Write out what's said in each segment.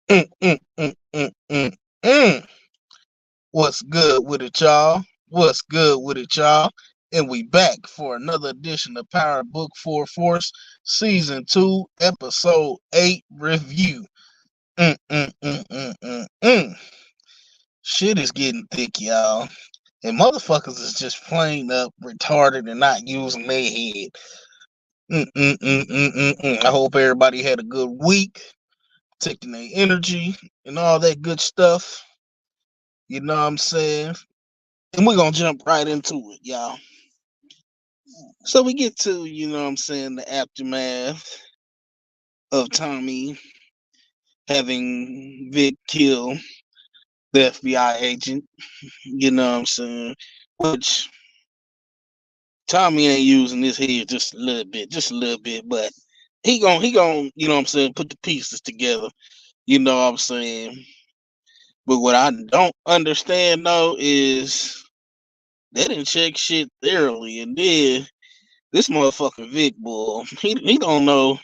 Mm, mm, mm, mm, mm, mm. What's good with it, y'all? What's good with it, y'all? And we back for another edition of Power Book 4 Force, Season 2, Episode 8 review. Mm, mm, mm, mm, mm, mm. Shit is getting thick, y'all. And motherfuckers is just plain up retarded and not using their head. Mm, mm, mm, mm, mm, mm. I hope everybody had a good week, taking their energy and all that good stuff. You know what I'm saying? And we're gonna jump right into it, y'all. So we get to, the aftermath of Tommy having Vic kill the FBI agent, you know what I'm saying? Which Tommy ain't using his head just a little bit, but he gon', put the pieces together, you know what I'm saying? But what I don't understand though is they didn't check shit thoroughly, and then this motherfucking Vic bull, he don't know.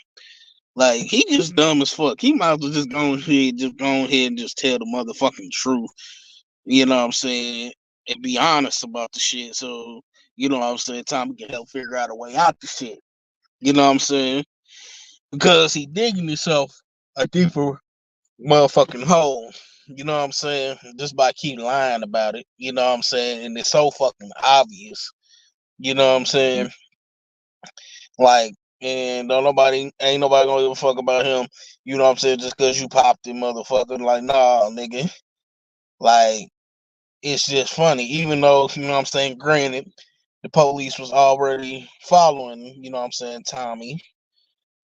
Like, he just dumb as fuck. He might as well just go ahead and just tell the motherfucking truth. You know what I'm saying? And be honest about the shit. So, you know what I'm saying? Tommy can help figure out a way out the shit. You know what I'm saying? Because he digging himself a deeper motherfucking hole. You know what I'm saying? Just by keep lying about it. You know what I'm saying? And it's so fucking obvious. You know what I'm saying? Like, and ain't nobody gonna give a fuck about him, you know what I'm saying, just cause you popped him, motherfucker. Like, nah, nigga. Like, it's just funny. Even though, you know what I'm saying, granted, the police was already following, you know what I'm saying, Tommy.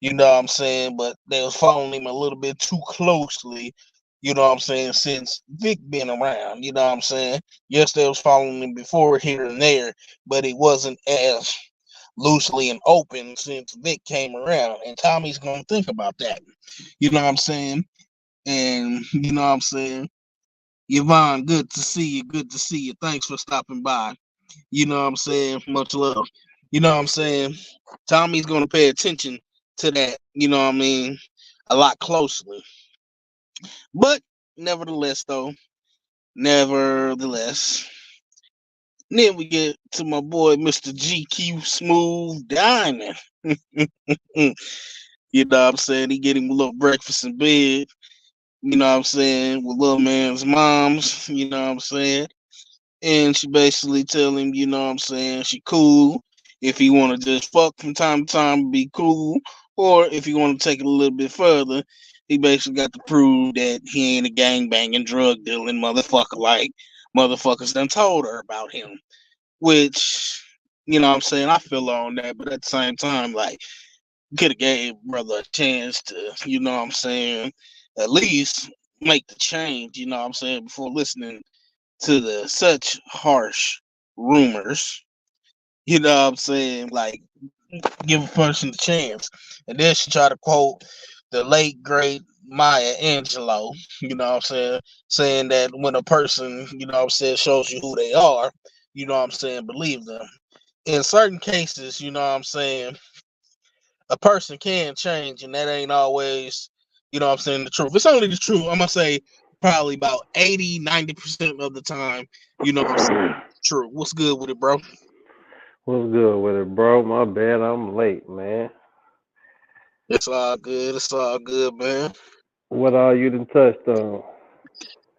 You know what I'm saying? But they was following him a little bit too closely, you know what I'm saying, since Vic been around, you know what I'm saying? Yes, they was following him before here and there, but it wasn't as loosely and open since Vic came around. And Tommy's gonna think about that. You know what I'm saying? And you know what I'm saying? Yvonne, good to see you. Good to see you. Thanks for stopping by. You know what I'm saying? Much love. You know what I'm saying? Tommy's gonna pay attention to that, you know what I mean, a lot closely. But nevertheless, then we get to my boy Mr. GQ Smooth Diamond. You know what I'm saying? He getting a little breakfast in bed, you know what I'm saying, with little man's moms, you know what I'm saying? And she basically tell him, you know what I'm saying, she cool. If he want to just fuck from time to time, be cool. Or if he want to take it a little bit further, he basically got to prove that he ain't a gang banging, drug dealing motherfucker like motherfuckers done told her about him. Which, you know what I'm saying, I feel on that, but at the same time, like, could have gave brother a chance to, you know what I'm saying, at least make the change, you know what I'm saying, before listening to the such harsh rumors. You know what I'm saying? Like, give a person a chance. And then she tried to quote the late great Maya Angelou, you know what I'm saying that when a person, you know what I'm saying, shows you who they are, you know what I'm saying, believe them. In certain cases, you know what I'm saying, a person can change, and that ain't always, you know what I'm saying, the truth. It's only the truth. I'm gonna say probably about 80-90% of the time, you know what I'm saying, true. What's good with it, bro? What's good with it, bro? My bad, I'm late, man. It's all good. It's all good, man. What all you done touched on?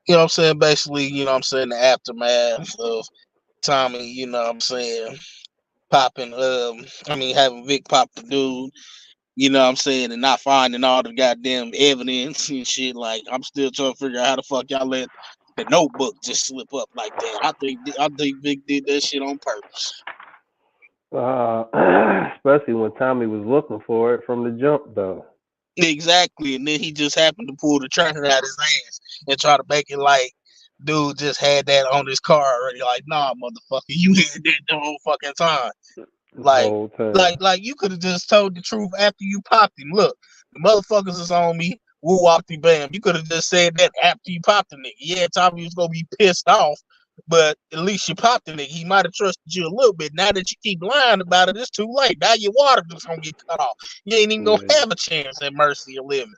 You know what I'm saying? Basically, you know what I'm saying, the aftermath of Tommy, you know what I'm saying, popping, having Vic pop the dude, you know what I'm saying, and not finding all the goddamn evidence and shit. Like, I'm still trying to figure out how the fuck y'all let the notebook just slip up like that. I think Vic did that shit on purpose. Especially when Tommy was looking for it from the jump, though. Exactly. And then he just happened to pull the tracker out his ass and try to make it like dude just had that on his car already. Like, nah, motherfucker, you had that the whole fucking time. The Like, whole time. you could have just told the truth after you popped him. Look, the motherfuckers is on me. Woo whoppity bam. You could have just said that after you popped the nigga. Yeah, Tommy was gonna be pissed off, but at least you popped the nigga. He might have trusted you a little bit. Now that you keep lying about it, it's too late. Now your water just gonna get cut off. You ain't even gonna Yeah, have a chance at mercy of living.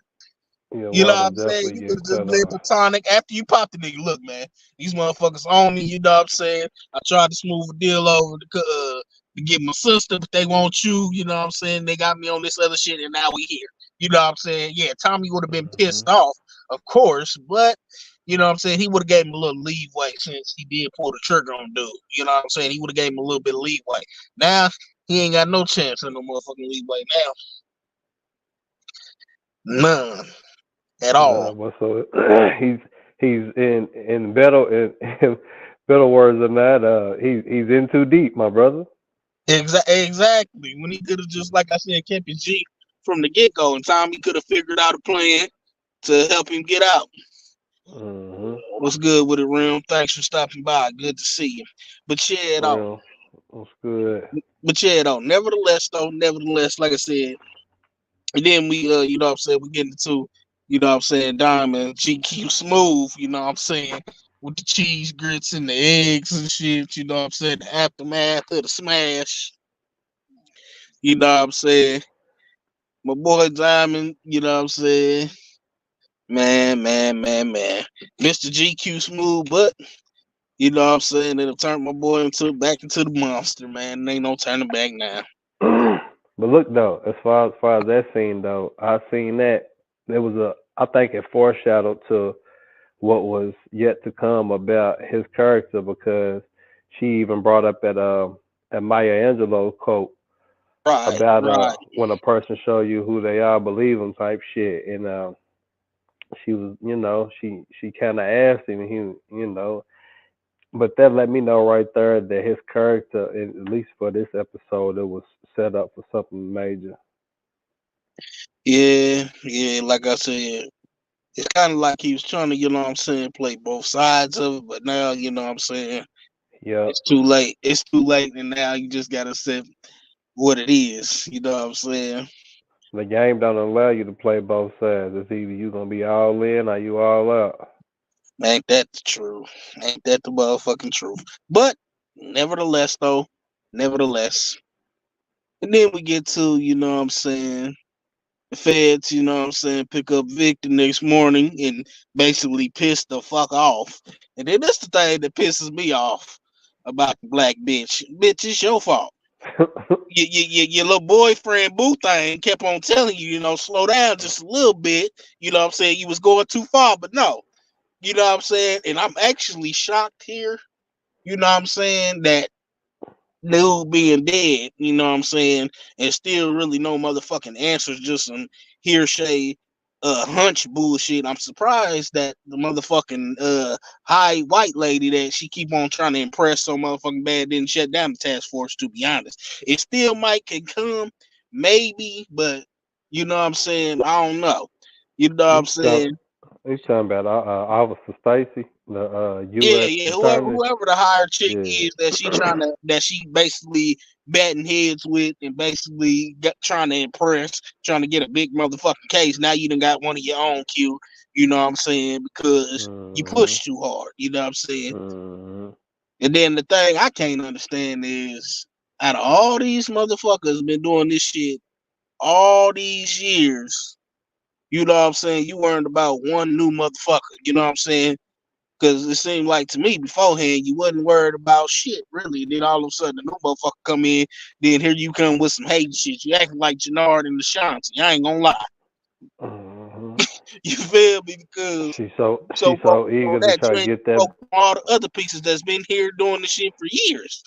Yeah, You know what water I'm saying? definitely You could get have just cut bled off. the tonic after you pop the nigga. Look, man, these motherfuckers on me. You know what I'm saying? I tried to smooth a deal over to get my sister, but they want you. You know what I'm saying? They got me on this other shit, and now we here. You know what I'm saying? Yeah, Tommy would have been Hmm. pissed off, of course, but you know what I'm saying? He would have gave him a little leeway since he did pull the trigger on dude. You know what I'm saying? He would have gave him a little bit of leeway. Now he ain't got no chance of no motherfucking leeway now. None at all. Nah, but so he's in better in better words than that. He's in too deep, my brother. Exactly. When he could have just, like I said, kept his G from the get go, and Tommy could have figured out a plan to help him get out. Hmm. What's good with it, Rim? Thanks for stopping by. Good to see you. But yeah, though. Real. That's good. But yeah, though. Nevertheless, like I said, and then we, you know what I'm saying, we get into, you know what I'm saying, Diamond, GQ Smooth, you know what I'm saying, with the cheese grits and the eggs and shit, you know what I'm saying, the aftermath of the smash, you know what I'm saying. My boy Diamond, you know what I'm saying, man. Mr. GQ Smooth, but you know what I'm saying, it'll turn my boy back into the monster, man. And ain't no turning back now. But look though, as far as that scene though, I seen that there was I think it foreshadowed to what was yet to come about his character because she even brought up at Maya Angelou's quote about Right. when a person show you who they are, believe them type shit, and she was she kind of asked him, but that let me know right there that his character, at least for this episode, it was set up for something major. Yeah, like I said, it's kind of like he was trying to, you know what I'm saying, play both sides of it, but now, you know what I'm saying, Yep. it's too late. It's too late, and now you just got to accept what it is. You know what I'm saying? The game don't allow you to play both sides. It's either you gonna be all in or you all out. Ain't that the truth? Ain't that the motherfucking truth? But nevertheless, though, nevertheless, and then we get to, you know what I'm saying, the feds, you know what I'm saying, pick up Vic the next morning and basically piss the fuck off. And then that's the thing that pisses me off about the black bitch. Bitch, it's your fault. Your little boyfriend boo thing kept on telling you, you know, slow down just a little bit. You know what I'm saying? You was going too far, but no. You know what I'm saying? And I'm actually shocked here, you know what I'm saying, that dude being dead, you know what I'm saying, and still really no motherfucking answers, just some hearsay, hunch bullshit. I'm surprised that the motherfucking high white lady that she keep on trying to impress so motherfucking bad didn't shut down the task force. To be honest, it still might can come, maybe, but you know what I'm saying. I don't know. You know what you I'm talk, saying? you talking about Officer Stacy, the Yeah, U.S. yeah. attorney? Whoever the hired chick Yeah. is that she basically batting heads with and basically trying to impress, trying to get a big motherfucking case. Now you done got one of your own Q. You know what I'm saying? Because you Mhm. push too hard. You know what I'm saying? Mhm. And then the thing I can't understand is, out of all these motherfuckers been doing this shit all these years, you know what I'm saying? You worried about one new motherfucker. You know what I'm saying? Because it seemed like to me beforehand you wasn't worried about shit, really. Then all of a sudden the new motherfucker come in, then here you come with some hate shit. You acting like Jannard and Ashanti. I ain't gonna lie. Mhm. You feel me? Because She's so so focused on eager to that, try you to ain't get that. focused on all the other pieces that's been here doing the shit for years.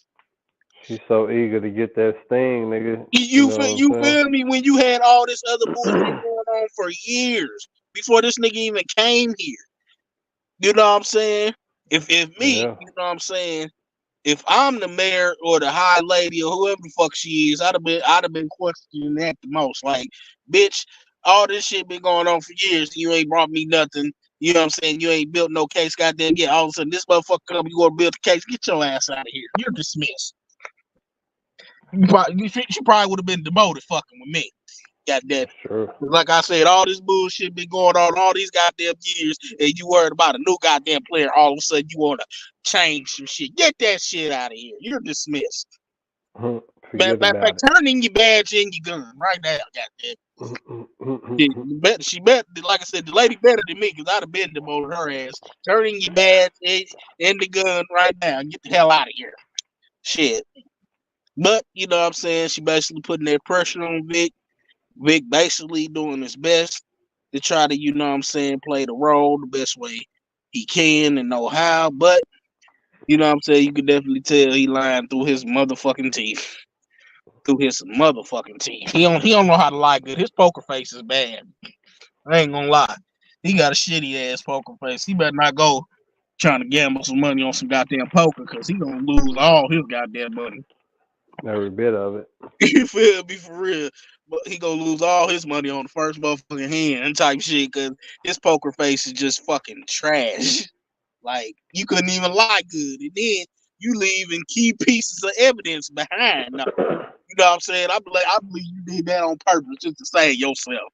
She's so eager to get that sting, nigga. You, You you feel know you what I'm feel me? When you had all this other bullshit going on for years before this nigga even came here. You know what I'm saying? If saying? me, Yeah. you know what I'm saying, if I'm the mayor or the high lady or whoever the fuck she is, I'd have been questioning that the most. Like, bitch, all this shit been going on for years. You ain't brought me nothing. You know what I'm saying? You ain't built no case. Goddamn, yeah. All of a sudden, this motherfucker come. You gonna build a case? Get your ass out of here. You're dismissed. She probably would have been demoted fucking with me. Goddamn. Sure. Like I said, all this bullshit been going on all these goddamn years, and you worried about a new goddamn player. All of a sudden, you want to change some shit. Get that shit out of here. You're dismissed. Forget Matter of about fact, turn in your badge and your gun right now. Goddamn. it. She bet, like I said, the lady better than me because I'd have been them on her ass. Turn in your badge and the gun right now and get the hell out of here. Shit. But, you know what I'm saying? She basically putting that pressure on Vic. Vic basically doing his best to try to, you know what I'm saying, play the role the best way he can and know how. But, you know what I'm saying, you can definitely tell he lying through his motherfucking teeth. Through his motherfucking teeth. He don't know how to lie good. His poker face is bad. I ain't gonna lie. He got a shitty ass poker face. He better not go trying to gamble some money on some goddamn poker because he gonna lose all his goddamn money. Every bit of it. You feel me, for real? But he gonna lose all his money on the first motherfucking hand type shit because his poker face is just fucking trash. Like you couldn't even lie good, and then you leaving key pieces of evidence behind. No, you know what I'm saying? I believe you did that on purpose just to save yourself.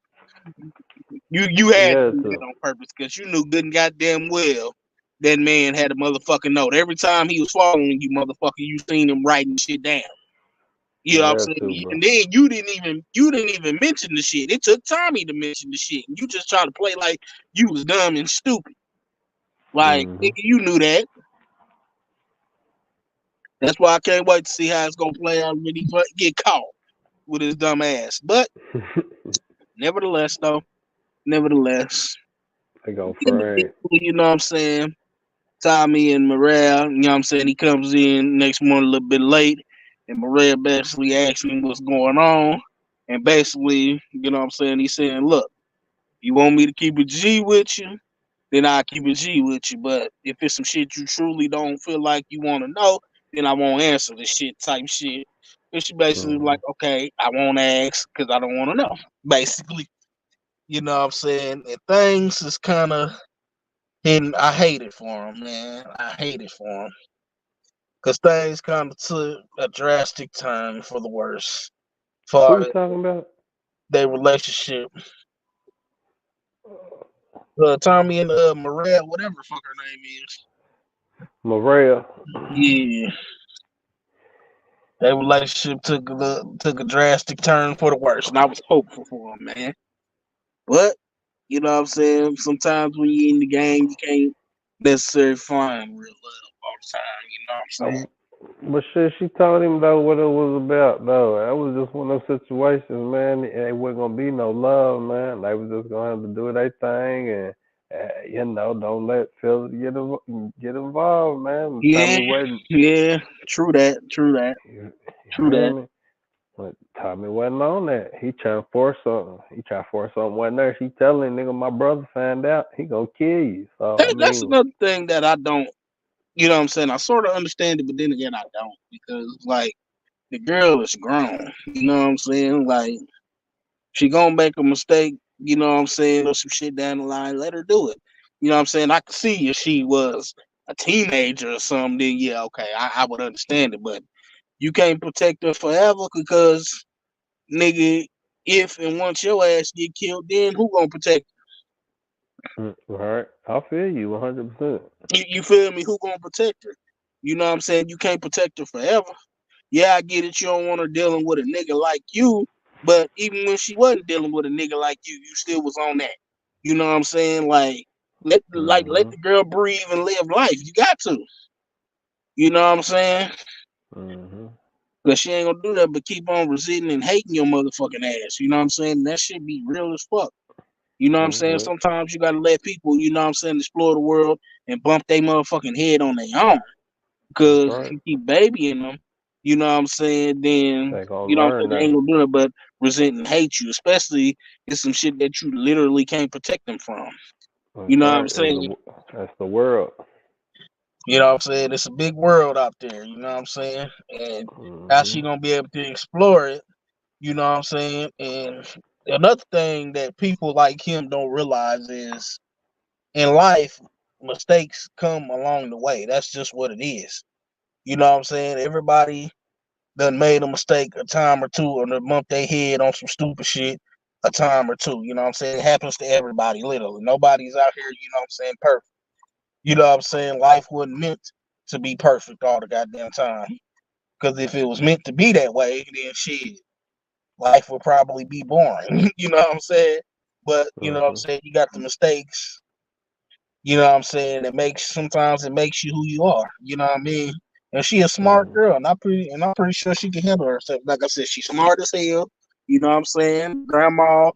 You had to Yeah, do that too. on purpose because you knew good and goddamn well that man had a motherfucking note. Every time he was following you, motherfucker, you seen him writing shit down. You know what I'm Yeah, too, saying? bro. And then you didn't even mention the shit. It took Tommy to mention the shit. And you just try to play like you was dumb and stupid. Like, nigga, Mhm. you knew that. That's why I can't wait to see how it's gonna play out when he get caught with his dumb ass. But nevertheless, though, nevertheless, They go in the frame. deal, you know what I'm saying? Tommy and Morale, you know what I'm saying? He comes in next morning a little bit late, and Morale basically asks him what's going on. And basically, you know what I'm saying? He's saying, look, you want me to keep a G with you, then I'll keep a G with you. But if it's some shit you truly don't feel like you want to know, then I won't answer the shit type shit. And she basically like, Mhm. okay, I won't ask because I don't want to know. Basically, you know what I'm saying? And things is kind of hidden. I hate it for him, man. I hate it for him. Because things kind of took a drastic turn for the worse Who for you talking about? their relationship. Tommy and Morel, whatever the fuck her name is. Maria. Yeah, their relationship took a drastic turn for the worse, and I was hopeful for him, man. But you know what I'm saying? Sometimes when you're in the game, you can't necessarily find real love all the time. You know what I'm saying? But shit, she told him though what it was about though. That was just one of those situations, man. It wasn't gonna be no love, man. They was just gonna have to do their thing, and don't let Phil get involved, man. Yeah, Tommy wasn't, yeah. True that. True that. you True feel that. me? But Tommy wasn't on that. He trying to force something. He trying to force something. Wasn't there? She telling nigga, my brother found out, he gonna kill you. So I That's mean, another thing that I don't. You know what I'm saying? I sort of understand it, but then again, I don't because like the girl is grown. You know what I'm saying? Like she gonna make a mistake. You know what I'm saying? Or some shit down the line. Let her do it. You know what I'm saying? I could see if she was a teenager or something. Then yeah, okay, I would understand it. But you can't protect her forever because nigga, if and once your ass get killed, then who gonna protect right? I feel you 100%. you? You feel me? Who gonna protect her? You know what I'm saying? You can't protect her forever. Yeah, I get it. You don't want her dealing with a nigga like you, but even when she wasn't dealing with a nigga like you still was on that. You know what I'm saying? Let Mhm. the girl breathe and live life. You got to. You know what I'm saying? Mhm. Cause she ain't gonna do that, but keep on resenting and hating your motherfucking ass. You know what I'm saying? That shit be real as fuck. You know what I'm saying? Mhm. Sometimes you gotta let people, you know what I'm saying, explore the world and bump their motherfucking head on their own. That's Because if right. you keep babying them, you know what I'm saying, then They gonna you know what I'm learn saying, they ain't that. gonna do it but resent and hate you, especially it's some shit that you literally can't protect them from. That's You know what I'm right. saying? That's the world. You know what I'm saying? It's a big world out there, you know what I'm saying? And how she Mhm. gonna be able to explore it, you know what I'm saying? And another thing that people like him don't realize is in life, mistakes come along the way. That's just what it is. You know what I'm saying? Everybody done made a mistake a time or two or done bumped their head on some stupid shit a time or two. You know what I'm saying? It happens to everybody, literally. Nobody's out here, you know what I'm saying, perfect. You know what I'm saying? Life wasn't meant to be perfect all the goddamn time. Because if it was meant to be that way, then shit, life would probably be boring. You know what I'm saying? But you know what I'm Mm-hmm. saying, you got the mistakes, you know what I'm saying, sometimes it makes you who you are. You know what I mean? And she a smart Mm-hmm. girl, and I'm pretty sure she can handle herself. Like I said, she's smart as hell. You know what I'm saying? Grandma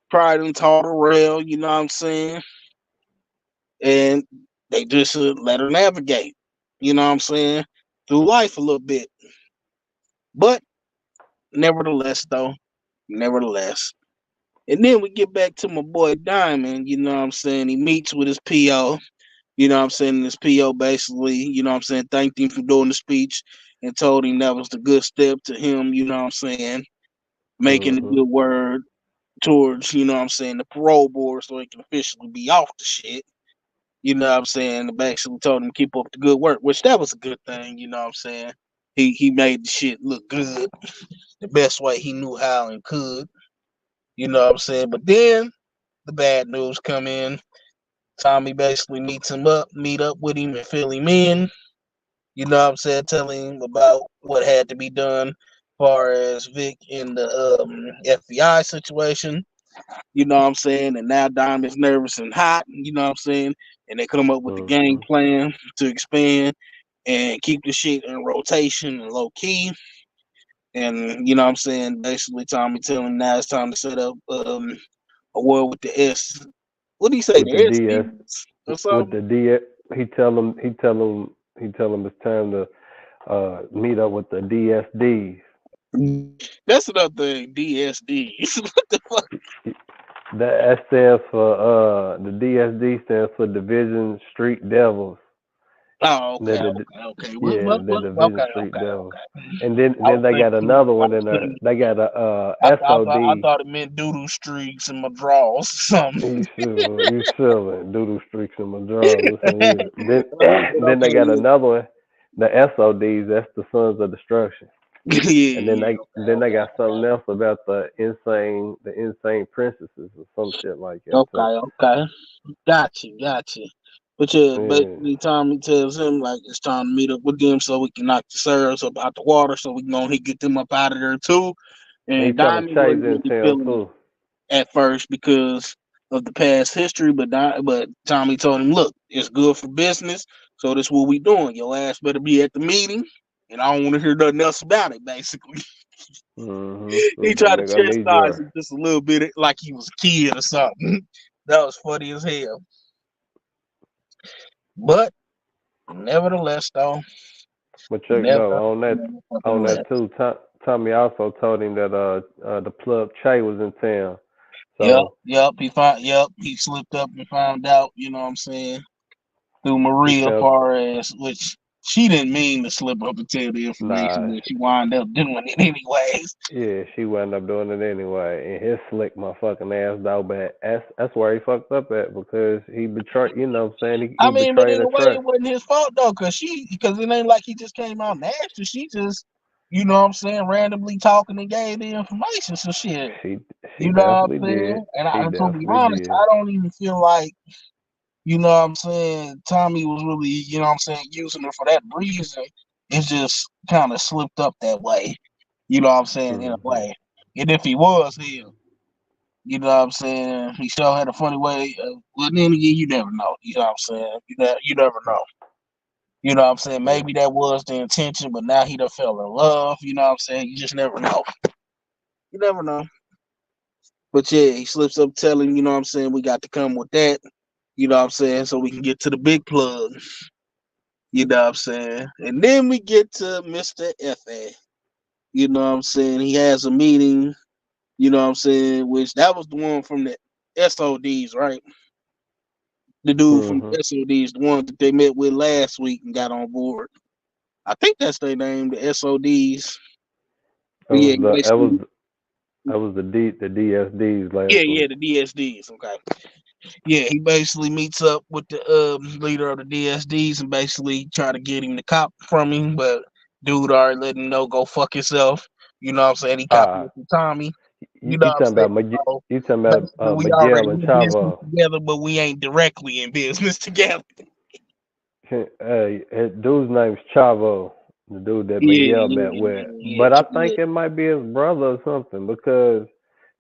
probably done taught her well, you know what I'm saying? And they just let her navigate, you know what I'm saying, through life a little bit. But nevertheless, though, nevertheless. And then we get back to my boy Diamond, you know what I'm saying? He meets with his PO, you know what I'm saying? His PO basically, you know what I'm saying, thanked him for doing the speech and told him that was the good step to him, you know what I'm saying, making a Mm-hmm. good word towards, you know what I'm saying, the parole board so he can officially be off the shit. You know what I'm saying? And basically told him to keep up the good work, which that was a good thing, you know what I'm saying? He made the shit look good the best way he knew how and could, you know what I'm saying? But then the bad news come in. Tommy basically meet up with him and fill him in. You know what I'm saying? Telling him about what had to be done as far as Vic in the FBI situation. You know what I'm saying? And now Diamond's nervous and hot, you know what I'm saying? And they come up with the game Mm-hmm. plan to expand and keep the shit in rotation and low key. And you know what I'm saying? Basically, Tommy telling him now it's time to set up a war with the S. What do you say? With the The DS, SDs or with something? the DS, he tell him it's time to meet up with the DSDs. That's another thing. DSDs. What the fuck? That stands for the DSD stands for Division Street Devils. Oh, They're okay, the okay, okay. Yeah, the Division Okay, Street okay, Devils. okay. And I was then they got thinking, another I one was in there. thinking, They got a I SOD. thought it meant doodle streaks in my drawers or something. You silly doodle streaks in my drawers. Listen here. Then But then they okay, got another one, the SODs. That's the Sons of Destruction. yeah, And then yeah, they got something else about the insane princesses or some shit like that okay, too. okay. Got you. But yeah, Yeah. basically, Tommy tells him like it's time to meet up with them so we can knock the STARZ up out the water, so we can go ahead get them up out of there too. And he And tell him Diamond Chase wasn't in really town feeling it too. at first because of the past history, but Tommy told him, "Look, it's good for business, so that's what we doing. Your ass better be at the meeting, and I don't want to hear nothing else about it." Basically, he Look, my tried to nigga, I need chastise your. him just a little bit, like he was a kid or something. That was funny as hell. But nevertheless, though, But check though on nevertheless, that too. Tommy also told him that the plug Che was in town. yep, So yep, he slipped up and found out. You know what I'm saying? Through he Maria tell far as which she didn't mean to slip up and tell the information, nah but she wound up doing it anyways. yeah she wound up doing it anyway and his slick my fucking ass though. But that's where he fucked up at because he betrayed. You know what I'm saying he I mean, but betrayed in her a way, it trust. wasn't his fault though, because it ain't like he just came out and asked her. She just, you know what I'm saying, randomly talking and gave the information. So shit, She she you know what definitely I'm saying. did. She And to be definitely honest, did. I don't even feel like, you know what I'm saying, Tommy was really, you know what I'm saying, using her for that reason. It just kind of slipped up that way. You know what I'm saying, in a Hmm. way. And if he was him, you know what I'm saying, he sure had a funny way. Well, then again, you never know. You know what I'm saying. You never know. You know what I'm saying. Yeah. Maybe that was the intention, but now he done fell in love. You know what I'm saying. You just never know. You never know. But yeah, he slips up telling, you know what I'm saying, we got to come with that. You know what I'm saying, so we can get to the big plug. You know what I'm saying, and then we get to Mr. FA. You know what I'm saying. He has a meeting. You know what I'm saying, which that was the one from the SODs, right? The dude from Hmm. the SODs, the one that they met with last week and got on board. I think that's their name, the SODs. That But yeah, was he the basically, the DSDs yeah, last yeah, week. the DSDs. Okay, yeah, he basically meets up with the leader of the DSDs and basically try to get him to cop from him, but dude already let him know go fuck yourself. You know what I'm saying? He copied Ah, it from Tommy. You know you what I'm talking saying? about So you talking about basically, we already Miguel and in business Chavo. together, but we ain't directly in business together. Hey, dude's name's Chavo. the dude that Yeah, Miguel met yeah, with. yeah, But I yeah. think it might be his brother or something because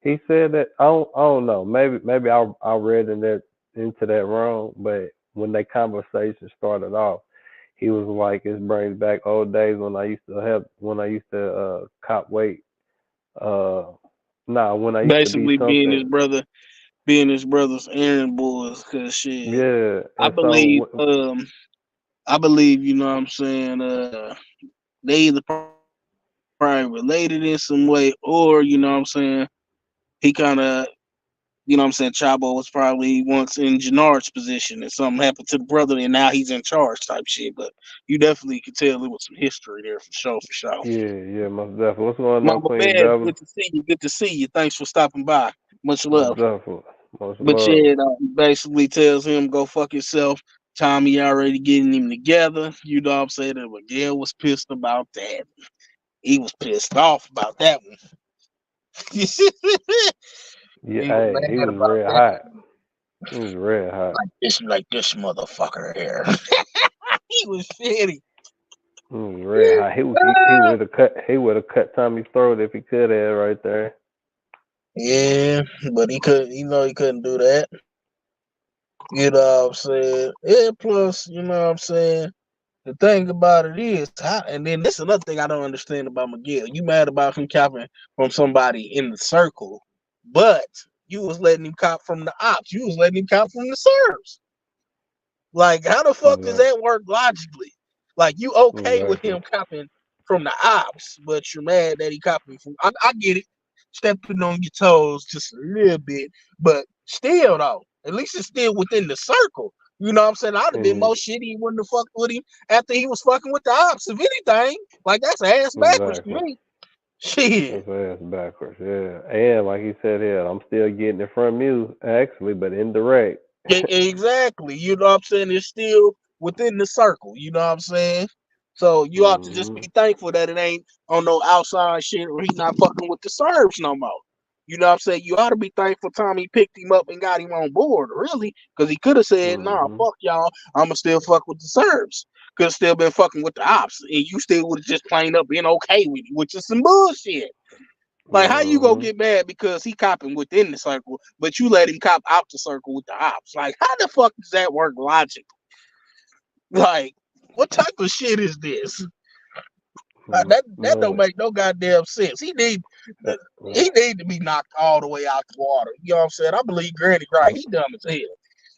he said that I don't know. Maybe I read in that into that wrong. But when that conversation started off, he was like, "It brings back old days when I used to cop weight. Uh, nah, when I used to be Basically, something. being his brother's errand boys, cause shit, Yeah, I and believe, so I believe, you know what I'm saying, they either probably related in some way, or you know what I'm saying, he kind of, you know what I'm saying, Chabo was probably once in Jannard's position, and something happened to the brother, and now he's in charge type shit. But you definitely could tell there was some history there for sure, for sure. yeah, most definitely. What's going on, Mama Queen Bear, Devil? good to see you. Good to see you. Thanks for stopping by. Much Most love. definitely, much But love. yeah, basically tells him go fuck yourself. Tommy already getting him together. You know what I'm saying? And Miguel was pissed about that. He was pissed off about that one. He Yeah, was hey, he mad was about red that. hot. He was red hot. Like this motherfucker here. He was shitty. He was red hot. He would have cut Tommy's throat if he could have right there. Yeah, but he couldn't. You know, he couldn't do that. You know what I'm saying? Yeah. Plus, you know what I'm saying. The thing about it is, and then this is another thing I don't understand about Miguel. You mad about him copping from somebody in the circle, but you was letting him cop from the ops. You was letting him cop from the Serbs. Like, how the fuck does Exactly. that work logically? Like, you okay with Exactly. him copping from the ops, but you're mad that he copping from. I get it, stepping on your toes just a little bit, but still though, at least it's still within the circle. You know what I'm saying? I'd have been Mm, more shitty. He wouldn't have fucked with him after he was fucking with the ops. If anything, like that's ass backwards to exactly. me. Shit. That's ass backwards. Yeah. And like he said here, I'm still getting it from you, actually, but indirect. Exactly. You know what I'm saying? It's still within the circle. You know what I'm saying? So you ought to just Hmm. be thankful that it ain't on no outside shit or he's not fucking with the Serbs no more. You know what I'm saying? You ought to be thankful Tommy picked him up and got him on board, really, because he could have said, "Nah, Hmm. fuck y'all. I'ma still fuck with the Serbs." Could have still been fucking with the ops, and you still would have just plain up been okay with it, which is some bullshit. Like, how you gonna Hmm. get mad because he copping within the circle, but you let him cop out the circle with the ops? Like, how the fuck does that work logically? Like, what type of shit is this? That don't No. make no goddamn sense. Uh, He need to be knocked all the way out the water. You know what I'm saying? I believe Granny right. He dumb as hell.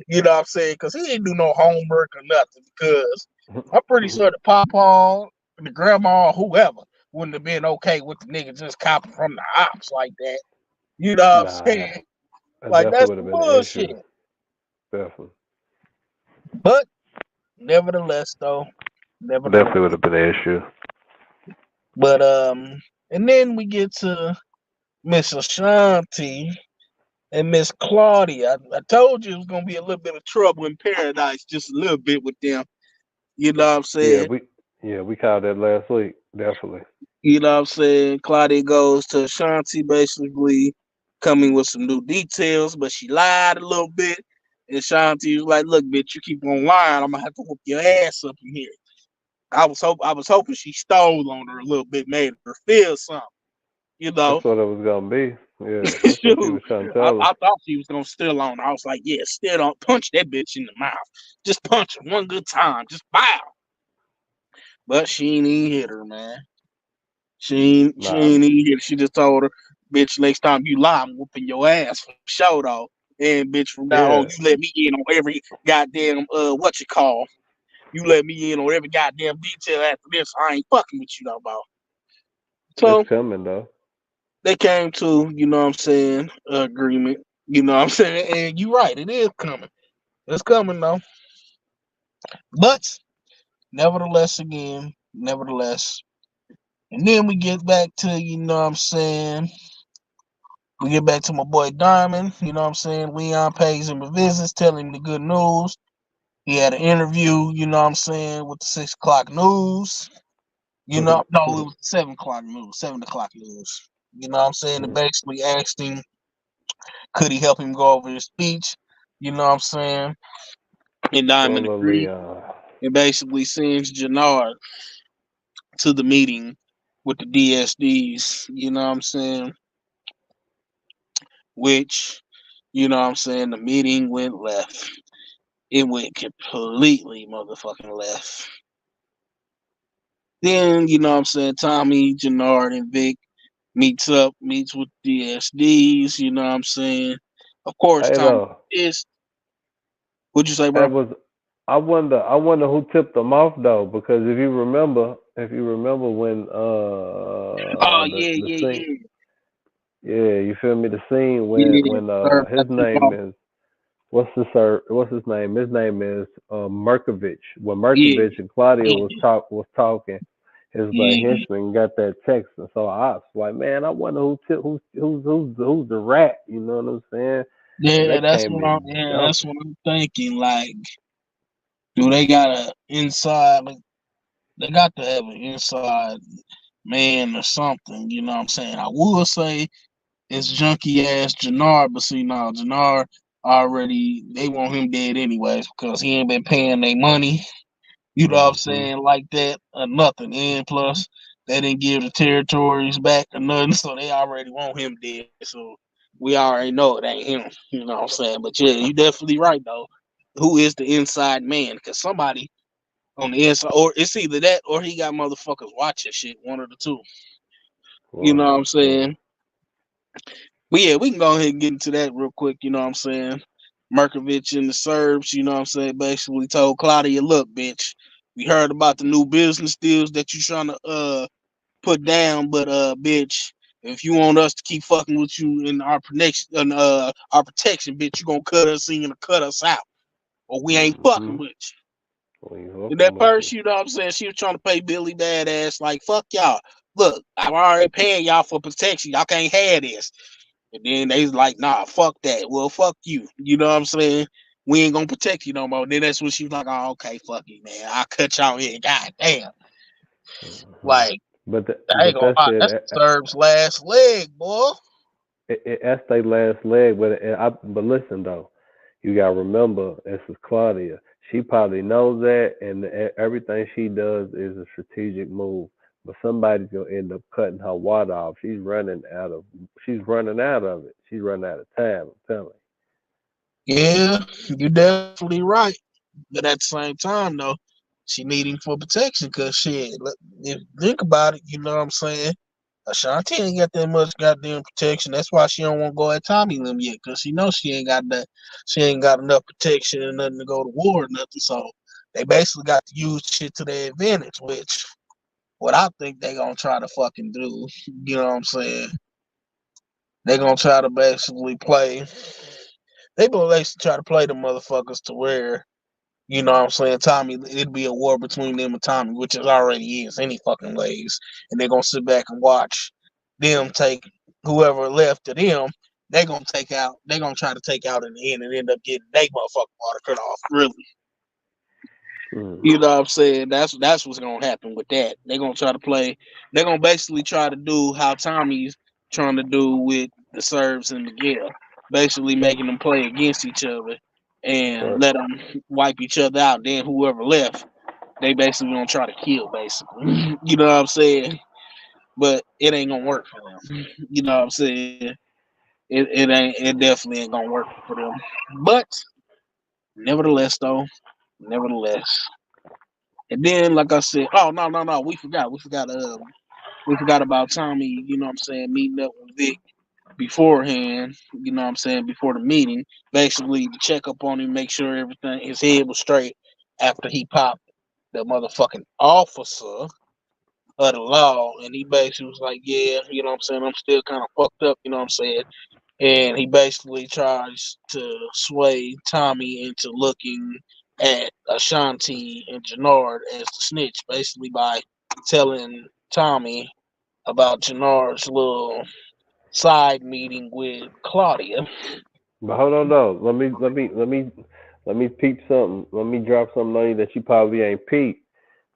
You know what I'm saying? Because he ain't do no homework or nothing. Because I'm pretty sure the papa, the grandma, whoever wouldn't have been okay with the nigga just copying from the ops like that. You know what I'm nah, saying? that Like definitely that's would the have been an bullshit. issue. Definitely. But nevertheless, though, Definitely nevertheless. would have been an issue. But and then we get to Miss Ashanti and Miss Claudia. I told you it was gonna be a little bit of trouble in paradise, just a little bit with them. You know what I'm Yeah, saying? we called that last week. Definitely. You know what I'm saying? Claudia goes to Ashanti, basically coming with some new details, but she lied a little bit. And Ashanti was like, "Look, bitch, you keep on lying, I'm gonna have to whoop your ass up in here." I was hoping she stole on her a little bit, made her feel something, you know. That's what it was gonna be. Yeah, that's what she Shoot, was trying to tell us. I thought she was gonna steal on her. I was like, yeah, still don't punch that bitch in the mouth. Just punch her one good time. Just bow. But she ain't even hit her, man. She Nah, ain't even hit her. She just told her, bitch, next time you lie, I'm whooping your ass for sure though. And bitch, from now on, yeah, you let me in on every goddamn what you call. You let me in on every goddamn detail after this. I ain't fucking with you no more. it's So coming though. they came to, you know what I'm saying, agreement. You know what I'm saying? And you're right, it is coming. It's coming though. But nevertheless, again, nevertheless. And then we get back to, you know what I'm saying? We get back to my boy Diamond, you know what I'm saying? Leon pays him a visit, telling him the good news. He had an interview, you know what I'm saying, with the 6 o'clock news. You know, no, it was 7 o'clock news, 7 o'clock news. You know what I'm saying? And basically asked him, could he help him go over his speech? You know what I'm saying? And Diamond Brother agreed. Leon. And basically sends Jannard to the meeting with the DSDs. You know what I'm saying? Which, you know what I'm saying, the meeting went left. It went completely motherfucking left. Then, you know what I'm saying, Tommy, Jannard, and Vic meets with DSDs, you know what I'm saying? Of course, Hey Tommy though, is. What'd you say, bro? that was I wonder who tipped them off though, because if you remember when Oh, the yeah, the yeah, scene, yeah. yeah, you feel me, the scene when Yeah, when sir, his got you name off. is what's his name? His name is Merkovich. When Yeah, Merkovich and Claudia yeah, was talking, his yeah. henchman got that text, and so I was like, man, I wonder who's the rat. You know what I'm saying? And Yeah, that came in that's jumping. what I'm thinking. Like, do they got a inside, like, they got to have an inside man or something, you know what I'm saying? I would say it's junky ass Jannard, but see, no, Jannard already, they want him dead anyways because he ain't been paying their money, you know what I'm Hmm. saying, like that, or nothing. And plus, they didn't give the territories back or nothing, so they already want him dead. So we already know it ain't him, you know what I'm saying? But yeah, you definitely right, though. Who is the inside man? Because somebody on the inside, or it's either that or he got motherfuckers watching shit, one of the two. You know what I'm Well, saying? But yeah, we can go ahead and get into that real quick. You know what I'm saying? Merkovich and the Serbs, you know what I'm saying, basically told Claudia, look, bitch, we heard about the new business deals that you trying to put down, but bitch, if you want us to keep fucking with you in our protection, bitch, you gonna cut us in or cut us out. Or we ain't mm-hmm. fucking with you. We And welcome that with you. person, you know what I'm saying, she was trying to pay Billy Badass, like, fuck y'all. Look, I'm already paying y'all for protection. Y'all can't have this. And then they was like, nah, fuck that. Well, fuck you. You know what I'm saying? We ain't gonna protect you no more. Then that's when she was like, oh, okay, fuck you, man. I'll cut y'all in. God damn. Hmm. Like, I ain't But gonna that's lie. That's it. Serb's last leg, boy. That's their last leg. But listen though, you gotta remember this is Claudia. She probably knows that, and everything she does is a strategic move. But somebody's gonna end up cutting her water off. She's running out of it. She's running out of time. I'm telling Yeah, you definitely right. But at the same time, though, she need him for protection because shit, if you think about it, you know what I'm saying? Ashanti ain't got that much goddamn protection. That's why she don't want to go at Tommy and them yet, cause she knows she ain't got that. She ain't got enough protection and nothing to go to war or nothing. So they basically got to use shit to their advantage. Which what I think they gonna try to fucking do. You know what I'm saying? They gonna try to basically play. They gonna basically try to play the motherfuckers to where, you know what I'm saying, Tommy, it'd be a war between them and Tommy, which it already is any fucking ways. And they're gonna sit back and watch them take whoever left to them, they're gonna try to take out in the end and end up getting they motherfucking water cut off. Really. you. You know what I'm saying? That's what's gonna happen with that. They're gonna try to play, they're gonna basically try to do how Tommy's trying to do with the Serbs and Miguel. Basically making them play against each other and Right. let them wipe each other out. Then whoever left, they basically gonna try to kill, basically. You know what I'm saying? But it ain't gonna work for them. You know what I'm saying? It definitely ain't gonna work for them. But nevertheless, though, nevertheless. And then, like I said, oh no, we forgot about Tommy. You know what I'm saying? Meeting up with Vic beforehand. You know what I'm saying? Before the meeting, basically to check up on him, make sure everything his head was straight after he popped the motherfucking officer of the law, and he basically was like, "Yeah, you know what I'm saying. I'm still kind of fucked up, you know what I'm saying." And he basically tries to sway Tommy into looking at Ashanti and Jannard as the snitch, basically by telling Tommy about Jannard's little side meeting with Claudia. But hold on though. Let me peep something. Let me drop something on you that you probably ain't peep.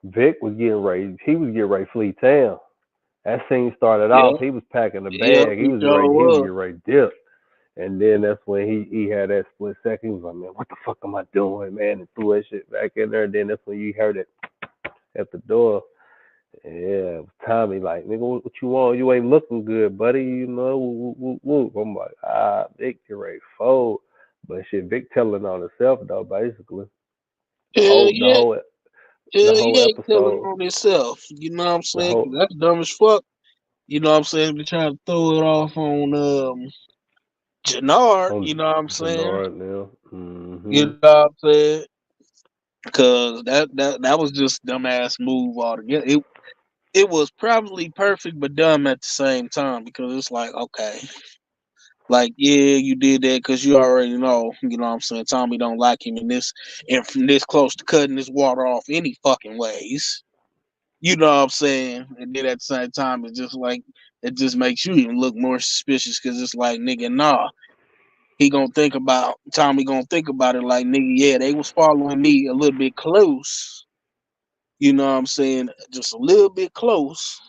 Vic was getting ready. He was getting ready to flee town. That scene started Yeah, off. He was packing the yeah, bag. He he was sure ready. He was was. getting ready to dip. And then that's when he had that split second. He was like, man, what the fuck am I doing, man? And threw that shit back in there. And then that's when you heard it at the door. Yeah, Tommy like, nigga, what you want? You ain't looking good, buddy. You know, woo, woo, woo, woo. I'm like, Vic, get ready fold. But shit, Vic telling on himself though, basically. The Hell whole, the yeah, whole, the hell whole yeah, he telling episode, on himself. You know what I'm the saying? 'Cause whole that's dumb as fuck. You know what I'm saying? Be trying to throw it off on Jannard. on You know what I'm saying? Denard now. Mm-hmm. You know what I'm saying? Cause that was just dumbass move altogether. It was probably perfect but dumb at the same time because it's like, okay, like yeah, you did that because you already know, you know what I'm saying. Tommy don't like him in this, and from this close to cutting this water off any fucking ways. You know what I'm saying? And then at the same time, it's just like it just makes you even look more suspicious because it's like, nigga, nah, he gonna think about Tommy gonna think about it like, nigga, yeah, they was following me a little bit close. You know what I'm saying? Just a little bit close.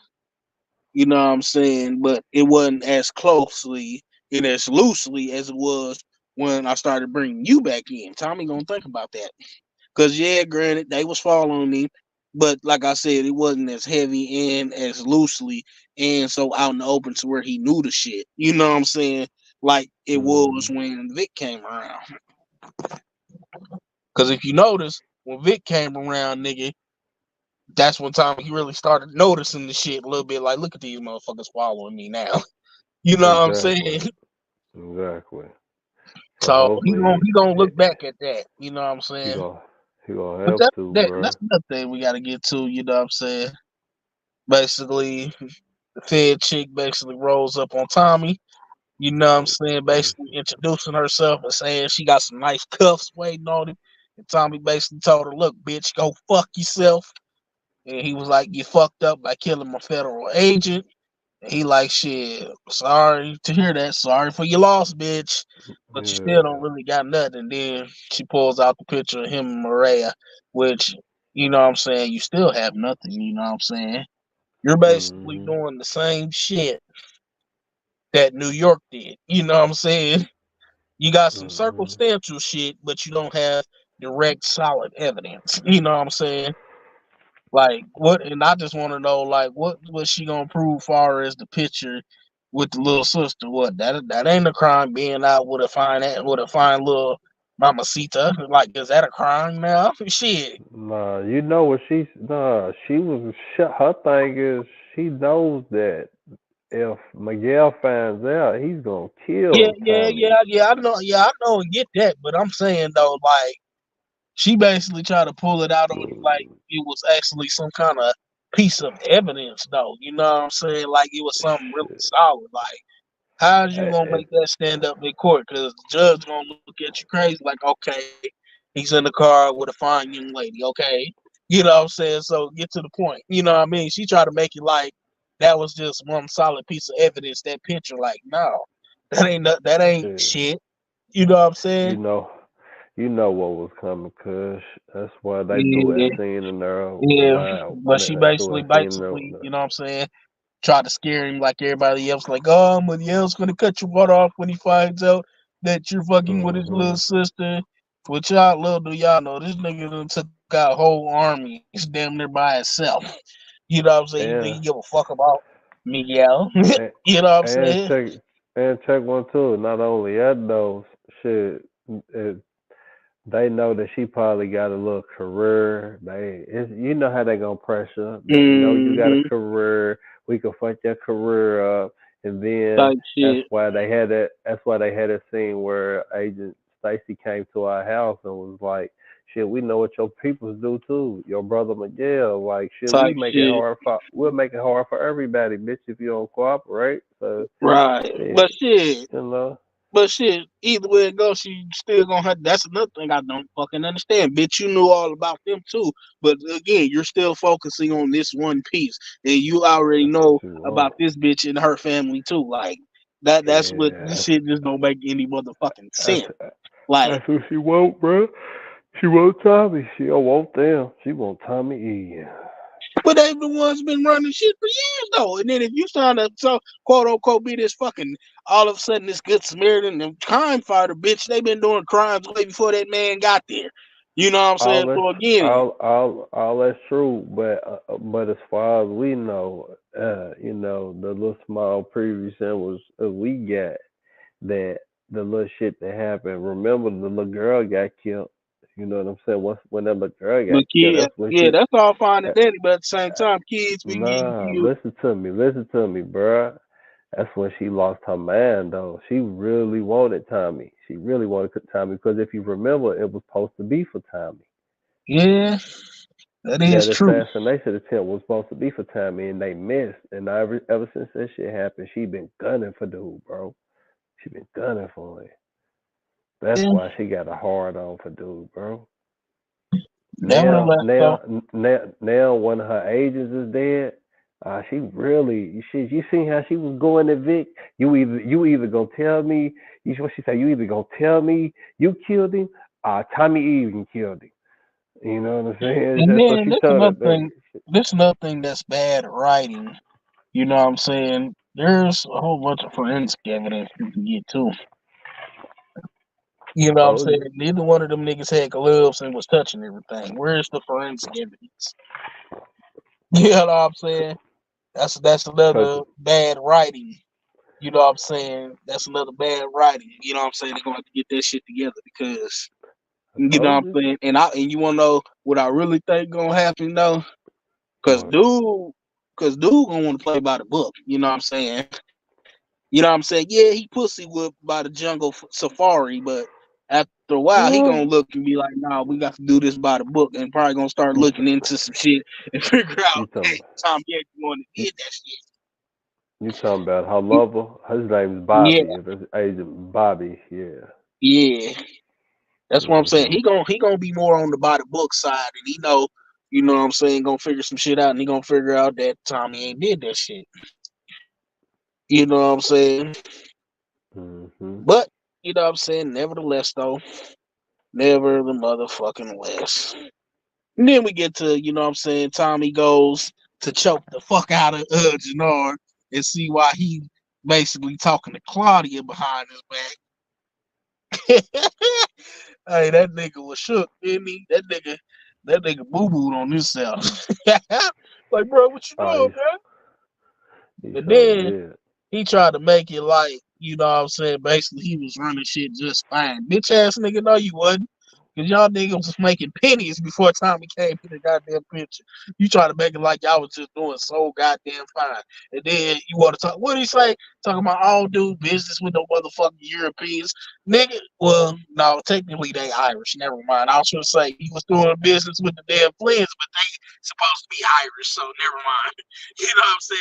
You know what I'm saying? But it wasn't as closely and as loosely as it was when I started bringing you back in. Tommy gonna think about that. Cause yeah, granted, they was following me, but like I said, it wasn't as heavy and as loosely and so out in the open to where he knew the shit. You know what I'm saying? Like it was Mm-hmm. when Vic came around. Cause if you notice, when Vic came around, nigga, that's when Tommy he really started noticing the shit a little bit. Like, look at these motherfuckers following me now. You know what I'm Exactly. saying? Exactly. So So hopefully he gonna it, look back at that. You know what I'm he saying? gonna he gonna But have to, that's bro. another thing we gotta get to. You know what I'm saying? Basically, the Fed chick basically rolls up on Tommy. You know what I'm saying? Mm, Basically introducing herself and saying she got some nice cuffs waiting on him. And Tommy basically told her, "Look, bitch, go fuck yourself." And he was like, "You fucked up by killing my federal agent." And he like, "Shit, sorry to hear that. Sorry for your loss, bitch. But you still don't yeah. really got nothing." And then she pulls out the picture of him and Maria, which, you know what I'm saying, you still have nothing, you know what I'm saying? You're basically Mm-hmm. doing the same shit that New York did. You know what I'm saying? You got some Mm-hmm. circumstantial shit, but you don't have direct solid evidence. You know what I'm saying? Like what? And I just want to know, like, what was she gonna prove far as the picture with the little sister? What that ain't a crime being out with a fine little mamacita. Like, is that a crime now? Shit. Nah, you know what she was her thing is she knows that if Miguel finds out, he's gonna Yeah, kill yeah, Tommy. yeah, yeah. I know and get that, but I'm saying though, like, she basically tried to pull it out on him like Mm, it was actually some kind of piece of evidence, though. You know what I'm saying? Like it was something really shit. solid. Like, how's you gonna And, make that stand up in court? Because the judge gonna look at you crazy. Like, okay, he's in the car with a fine young lady. Okay, you know what I'm saying? So get to the point. You know what I mean? She tried to make it like that was just one solid piece of evidence. That picture, like, no, that ain't shit. shit. You know what I'm You saying? know, you know what was coming, cuz that's why they threw that Yeah, scene in there yeah. without. But she They threw that scene in there. you know what I'm saying? Tried to scare him like everybody else, like, oh, Miguel's gonna cut your butt off when he finds out that you're fucking with his little Mm-hmm. sister. Which y'all little do y'all know this nigga done took out whole armies damn near by himself. You know what I'm saying? You think he And give a fuck about Miguel? and You know what I'm and saying? check one too. Not only that though, shit, it, they know that she probably got a little career. You know how they gonna pressure. They know you got a Mm-hmm. career. We can fuck your career up, and then Type shit. That's why they had a scene where Agent Stacy came to our house and was like, "Shit, we know what your peoples do too. Your brother Miguel, like, shit, Type shit. we'll make it hard for everybody, bitch, if you don't cooperate." So Right. But shit, shit. you know. But shit, either way it goes, she still gonna have. That's another thing I don't fucking understand. Bitch, you knew all about them too, but again, you're still focusing on this one piece, and you already That's what know you about want. this bitch and her family too. Like that. That's what this Yeah, shit just don't make any motherfucking that's sense. Like, that's what she want, bro. She want Tommy. She don't want them. She want Tommy E. but they the ones been running shit for years though. And then if you trying to so quote unquote be this fucking all of a sudden this good Samaritan and crime fighter bitch, they been doing crimes way before that man got there. You know what I'm all saying? that's So again, all that's true, but as far as we know, the little small preview samples we got that the little shit that happened. Remember, the little girl got killed. You know what I'm saying? Once when that little girl got but killed, kids, that's when yeah, she. that's all fine Uh, and dandy. But at the same time, kids be getting nah, killed. listen to me, bruh. That's when she lost her mind, though. She really wanted Tommy. She really wanted Tommy because if you remember, it was supposed to be for Tommy. Yeah, that is That true. assassination attempt was supposed to be for Tommy, and they missed. And ever since that shit happened, she been gunning for dude, bro. She been gunning for him. That's Yeah. why she got a hard on for dude, bro. Now, Nevertheless, though, now, now, when her agents is dead, she really, you seen how she was going to Vic. You either gonna tell me, what she said, you either gonna tell me you killed him, Tommy even killed him. You know what I'm saying? and That's what then she this told her. another thing. This another thing that's bad writing. You know what I'm saying? There's a whole bunch of forensic evidence you can get too. You know what I'm Told saying? you, Neither one of them niggas had gloves and was touching everything. Where's the forensic evidence? You know what I'm saying? That's cause, another bad writing. You know what I'm saying? That's another bad writing. You know what I'm saying? They're gonna have to get that shit together because I you know what told I'm you. saying? And you wanna know what I really think gonna happen though? Cause What? dude gonna wanna play by the book. You know what I'm saying? You know what I'm saying? Yeah, he pussy whipped by the jungle safari, but after a while he gonna Well, look and be like, "Nah, we got to do this by the book," and probably gonna start looking into some shit and figure out, you hey, talking Tom, yeah, you want to you, did that shit. you talking about her lover? His name's Yeah, Bobby. If it's Agent Bobby, yeah. yeah. That's what I'm saying. Mhm. He gonna be more on the by the book side, and you know what I'm saying, gonna figure some shit out, and he gonna figure out that Tommy ain't did that shit. You know what I'm saying? Mhm. But you know what I'm saying. Nevertheless, though, never the motherfucking less. And then we get to you know what I'm saying. Tommy goes to choke the fuck out of Jannard and see why he basically talking to Claudia behind his back. Hey, that nigga was shook, didn't he? That nigga boo booed on himself. Like, bro, what you Oh, doing, man? he And sure then did. he tried to make it like, you know what I'm saying, basically he was running shit just fine. Bitch ass nigga, no you wasn't. Cause y'all niggas was making pennies before Tommy came in the goddamn picture. You try to make it like y'all was just doing so goddamn fine. And then you want to talk, what did he say? Talking about I don't do business with no motherfucking Europeans. Nigga, well, no, technically they Irish. Never mind. I was gonna say he was doing business with the damn Flins, but they supposed to be Irish, so never mind. You know what I'm saying?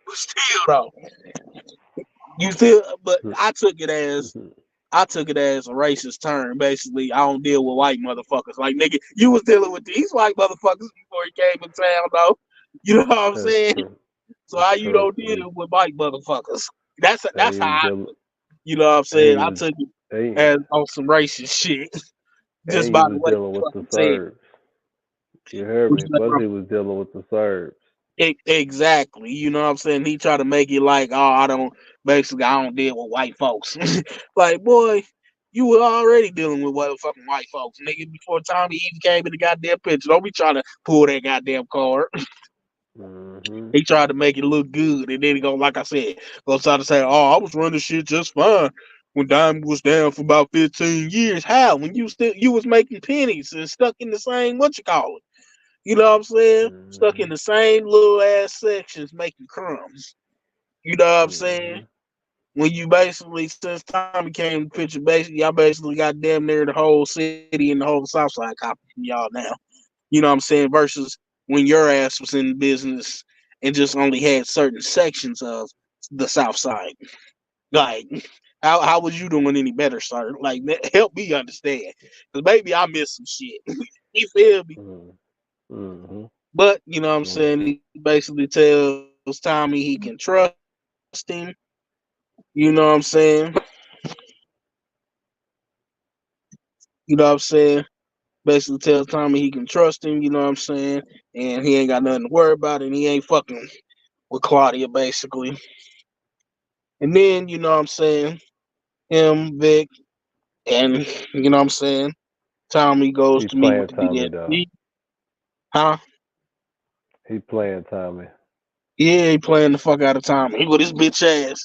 But still though, you feel? But I took it as a racist term. Basically, I don't deal with white motherfuckers. Like nigga, you was dealing with these white motherfuckers before you came in town, though. You know what I'm That's saying? true. So That's how you true. don't deal with white motherfuckers? That's He how was I. dealing. You know what I'm saying? He I was. took it He, as on some racist shit, just and he by the was way dealing you with the fucking said. Serbs. You heard What me. you say, Plus, bro? he was dealing with the Serbs. Exactly. You know what I'm saying? He tried to make it like, oh, I don't deal with white folks. Like, boy, you were already dealing with motherfucking white folks, nigga, before Tommy even came in the goddamn picture. Don't be trying to pull that goddamn card. Mhm. He tried to make it look good, and then he go, like I said, go try to say, oh, I was running shit just fine when Diamond was down for about 15 years. How? When you was making pennies and stuck in the same what you call it. You know what I'm saying? Stuck in Mhm. the same little ass sections making crumbs. You know what I'm saying? Mhm. When you basically, since Tommy came to the picture, basically, y'all basically got damn near the whole city and the whole South Side copy from y'all now. You know what I'm saying? Versus when your ass was in business and just only had certain sections of the South Side. Like, how was you doing any better, sir? Like, help me understand. Because maybe I missed some shit. You feel me? Mhm. Mhm. But, you know what I'm saying? Mhm. He basically tells Tommy he can trust him. You know what I'm saying? You know what I'm saying? Basically tells Tommy he can trust him, you know what I'm saying? And he ain't got nothing to worry about, and he ain't fucking with Claudia, basically. And then, you know what I'm saying? Him, Vic, and, you know what I'm saying? Tommy goes He to meet with playing the Tommy though. DSP. Huh? He playing Tommy. Yeah, he playing the fuck out of Tommy. He with his bitch ass.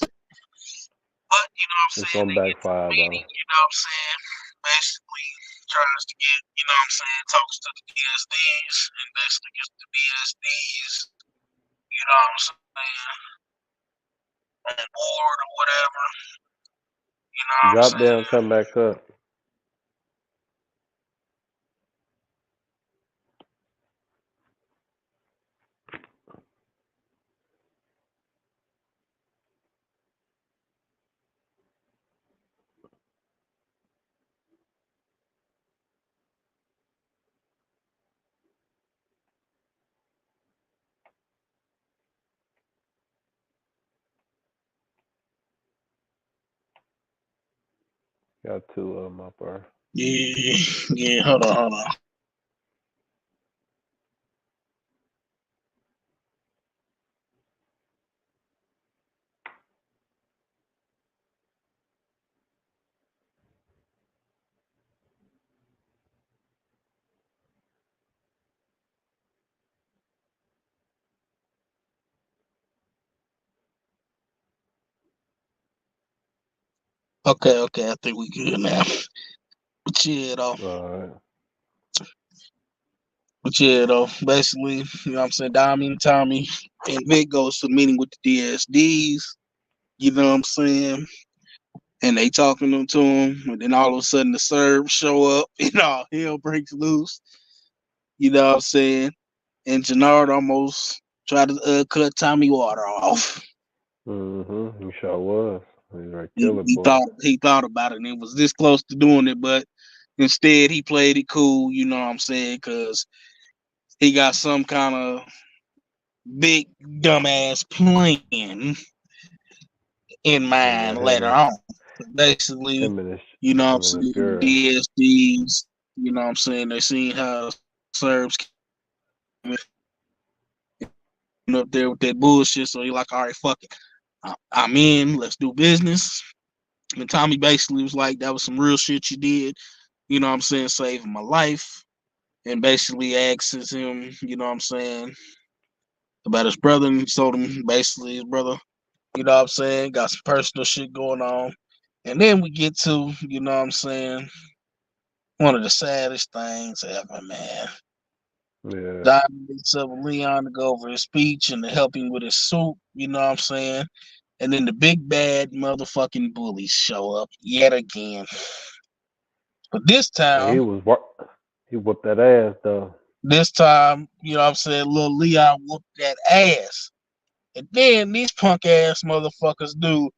But you know what I'm It's saying? gonna They get to the backfire meeting, though. you know what I'm saying? Basically tries to get, you know what I'm saying, talks to the DSDs and basically gets the DSDs, you know what I'm saying, on board or whatever, you know what I'm Drop down, saying? come back up. Got two of them up there. Yeah, yeah, hold on. Okay, I think we good now. But yeah, though. All right. But yeah, though. Basically, you know what I'm saying, Dami and Tommy and Vic goes to the meeting with the DSDs, you know what I'm saying? And they talking to him, and then all of a sudden the Serbs show up, you know, hell breaks loose, you know what I'm saying? And Jannard almost tried to cut Tommy Water off. He sure was. He's a He, killer he boy. thought he thought about it and it was this close to doing it, but instead he played it cool, you know what I'm saying? Because he got some kind of big dumbass plan in Yeah, mind later on. So basically, you know what I'm him and his saying, girl. DSDs, you know what I'm saying, they seen how Serbs came up there with that bullshit. So he like, all right, fuck it. I'm in, let's do business. And Tommy basically was like, that was some real shit you did, you know what I'm saying, saving my life. And basically asks him, you know what I'm saying, about his brother. And he told him basically his brother, you know what I'm saying, got some personal shit going on. And then we get to, you know what I'm saying, one of the saddest things ever, man. Yeah. Diamond meets up with Leon to go over his speech and to help him with his suit, you know what I'm saying? And then the big bad motherfucking bullies show up yet again. But And he whooped that ass though. this time, you know what I'm saying, little Leon whooped that ass. And then these punk ass motherfuckers do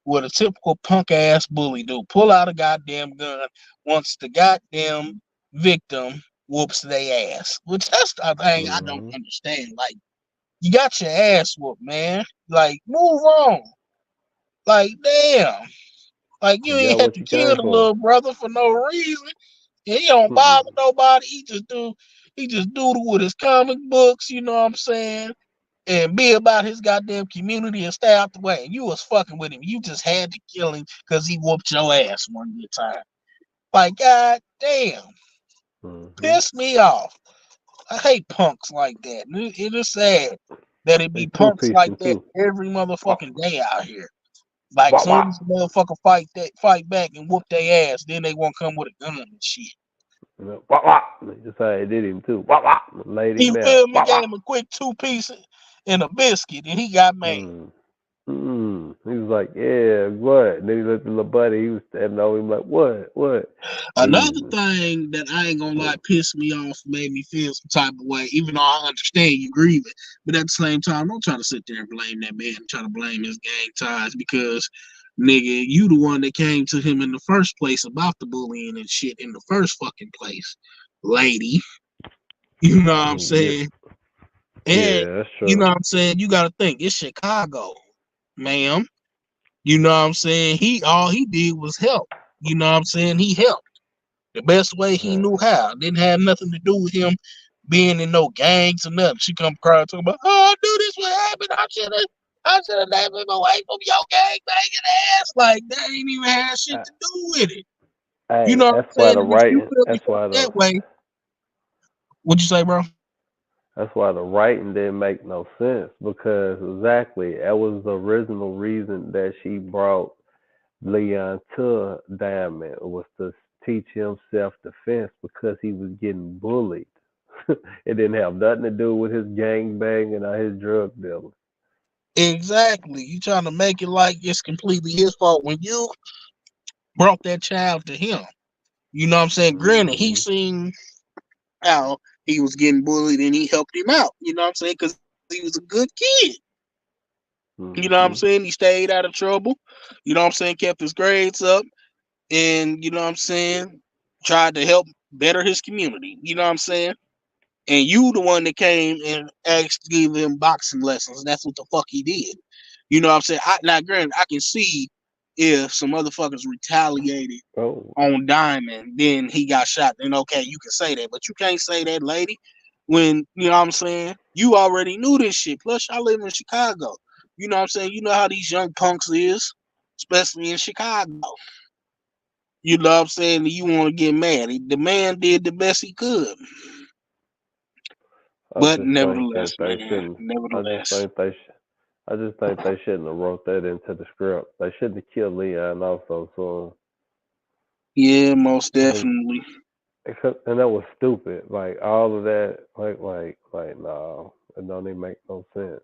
what a typical punk ass bully do. Pull out a goddamn gun once the goddamn victim whoops their ass. Which that's the thing I don't Mm-hmm. understand. Like, you got your ass whooped, man. Like, move on. Like, damn. Like, you You ain't got had what to you kill came the for. little brother for no reason. And he don't bother nobody. He just doodle with his comic books, you know what I'm saying? And be about his goddamn community and stay out the way. And you was fucking with him. You just had to kill him because he whooped your ass one good time. Like, god damn. Mm-hmm. Piss me off. I hate punks like that. It is sad that it They be two punks like piecing that too. every Wop, motherfucking day out here. Like, wop, soon as wop. a motherfucker fight back and whoop their ass, then they won't come with a gun and shit. Wop, wop. That's how they did him too. Wop, wop. Laid You him out. feel me? Wop, Gave wop. him a quick 2 piece and a biscuit, and he got mad. He was like, yeah, what? And then he looked at the buddy. He was standing over him like, what? What? Another Easy. thing that I ain't gonna lie pissed me off, made me feel some type of way, even though I understand you grieving. But at the same time, don't try to sit there and blame that man, try to blame his gang ties because nigga, you the one that came to him in the first place about the bullying and shit in the first fucking place. Lady. You know what I'm Yeah, saying? And yeah, that's you know true. what I'm saying? You gotta think, it's Chicago, ma'am. You know what I'm saying? All he did was help. You know what I'm saying? He helped the best way he Yeah. knew how. Didn't have nothing to do with him being in no gangs or nothing. She come crying talking about, oh, I knew this would happen. I should have left him away from your gang banging ass. Like that ain't even had shit I, to do with it. You Hey, know what I'm that's why saying? the And if you writing. feel he That's felt why that the. way, what'd you say, bro? That's why the writing didn't make no sense because exactly that was the original reason that she brought Leon to Diamond was to teach him self defense because he was getting bullied. It didn't have nothing to do with his gang banging or his drug dealing. Exactly. You trying to make it like it's completely his fault when you brought that child to him. You know what I'm saying? Granted, he Hmm. seen how he was getting bullied and he helped him out. You know what I'm saying? Because he was a good kid. You know what I'm saying? Hmm. He stayed out of trouble. You know what I'm saying? Kept his grades up. And, you know what I'm saying? Tried to help better his community. You know what I'm saying? And you the one that came and asked to give him boxing lessons. And that's what the fuck he did. You know what I'm saying? Now, granted, I can see if some motherfuckers retaliated Oh, on Diamond, then he got shot. Then okay, you can say that, but you can't say that, lady. When you know what I'm saying, you already knew this shit. Plus, I live in Chicago. You know what I'm saying. You know how these young punks is, especially in Chicago. You know what I'm saying. You want to get mad. The man did the best he could, I but just think nevertheless, that they man, shouldn't. I just nevertheless, think they. I just think they shouldn't have wrote that into the script. They shouldn't have killed Leon also soon. yeah, most Like, definitely. and that was stupid. Like all of that. No, it don't even make no sense.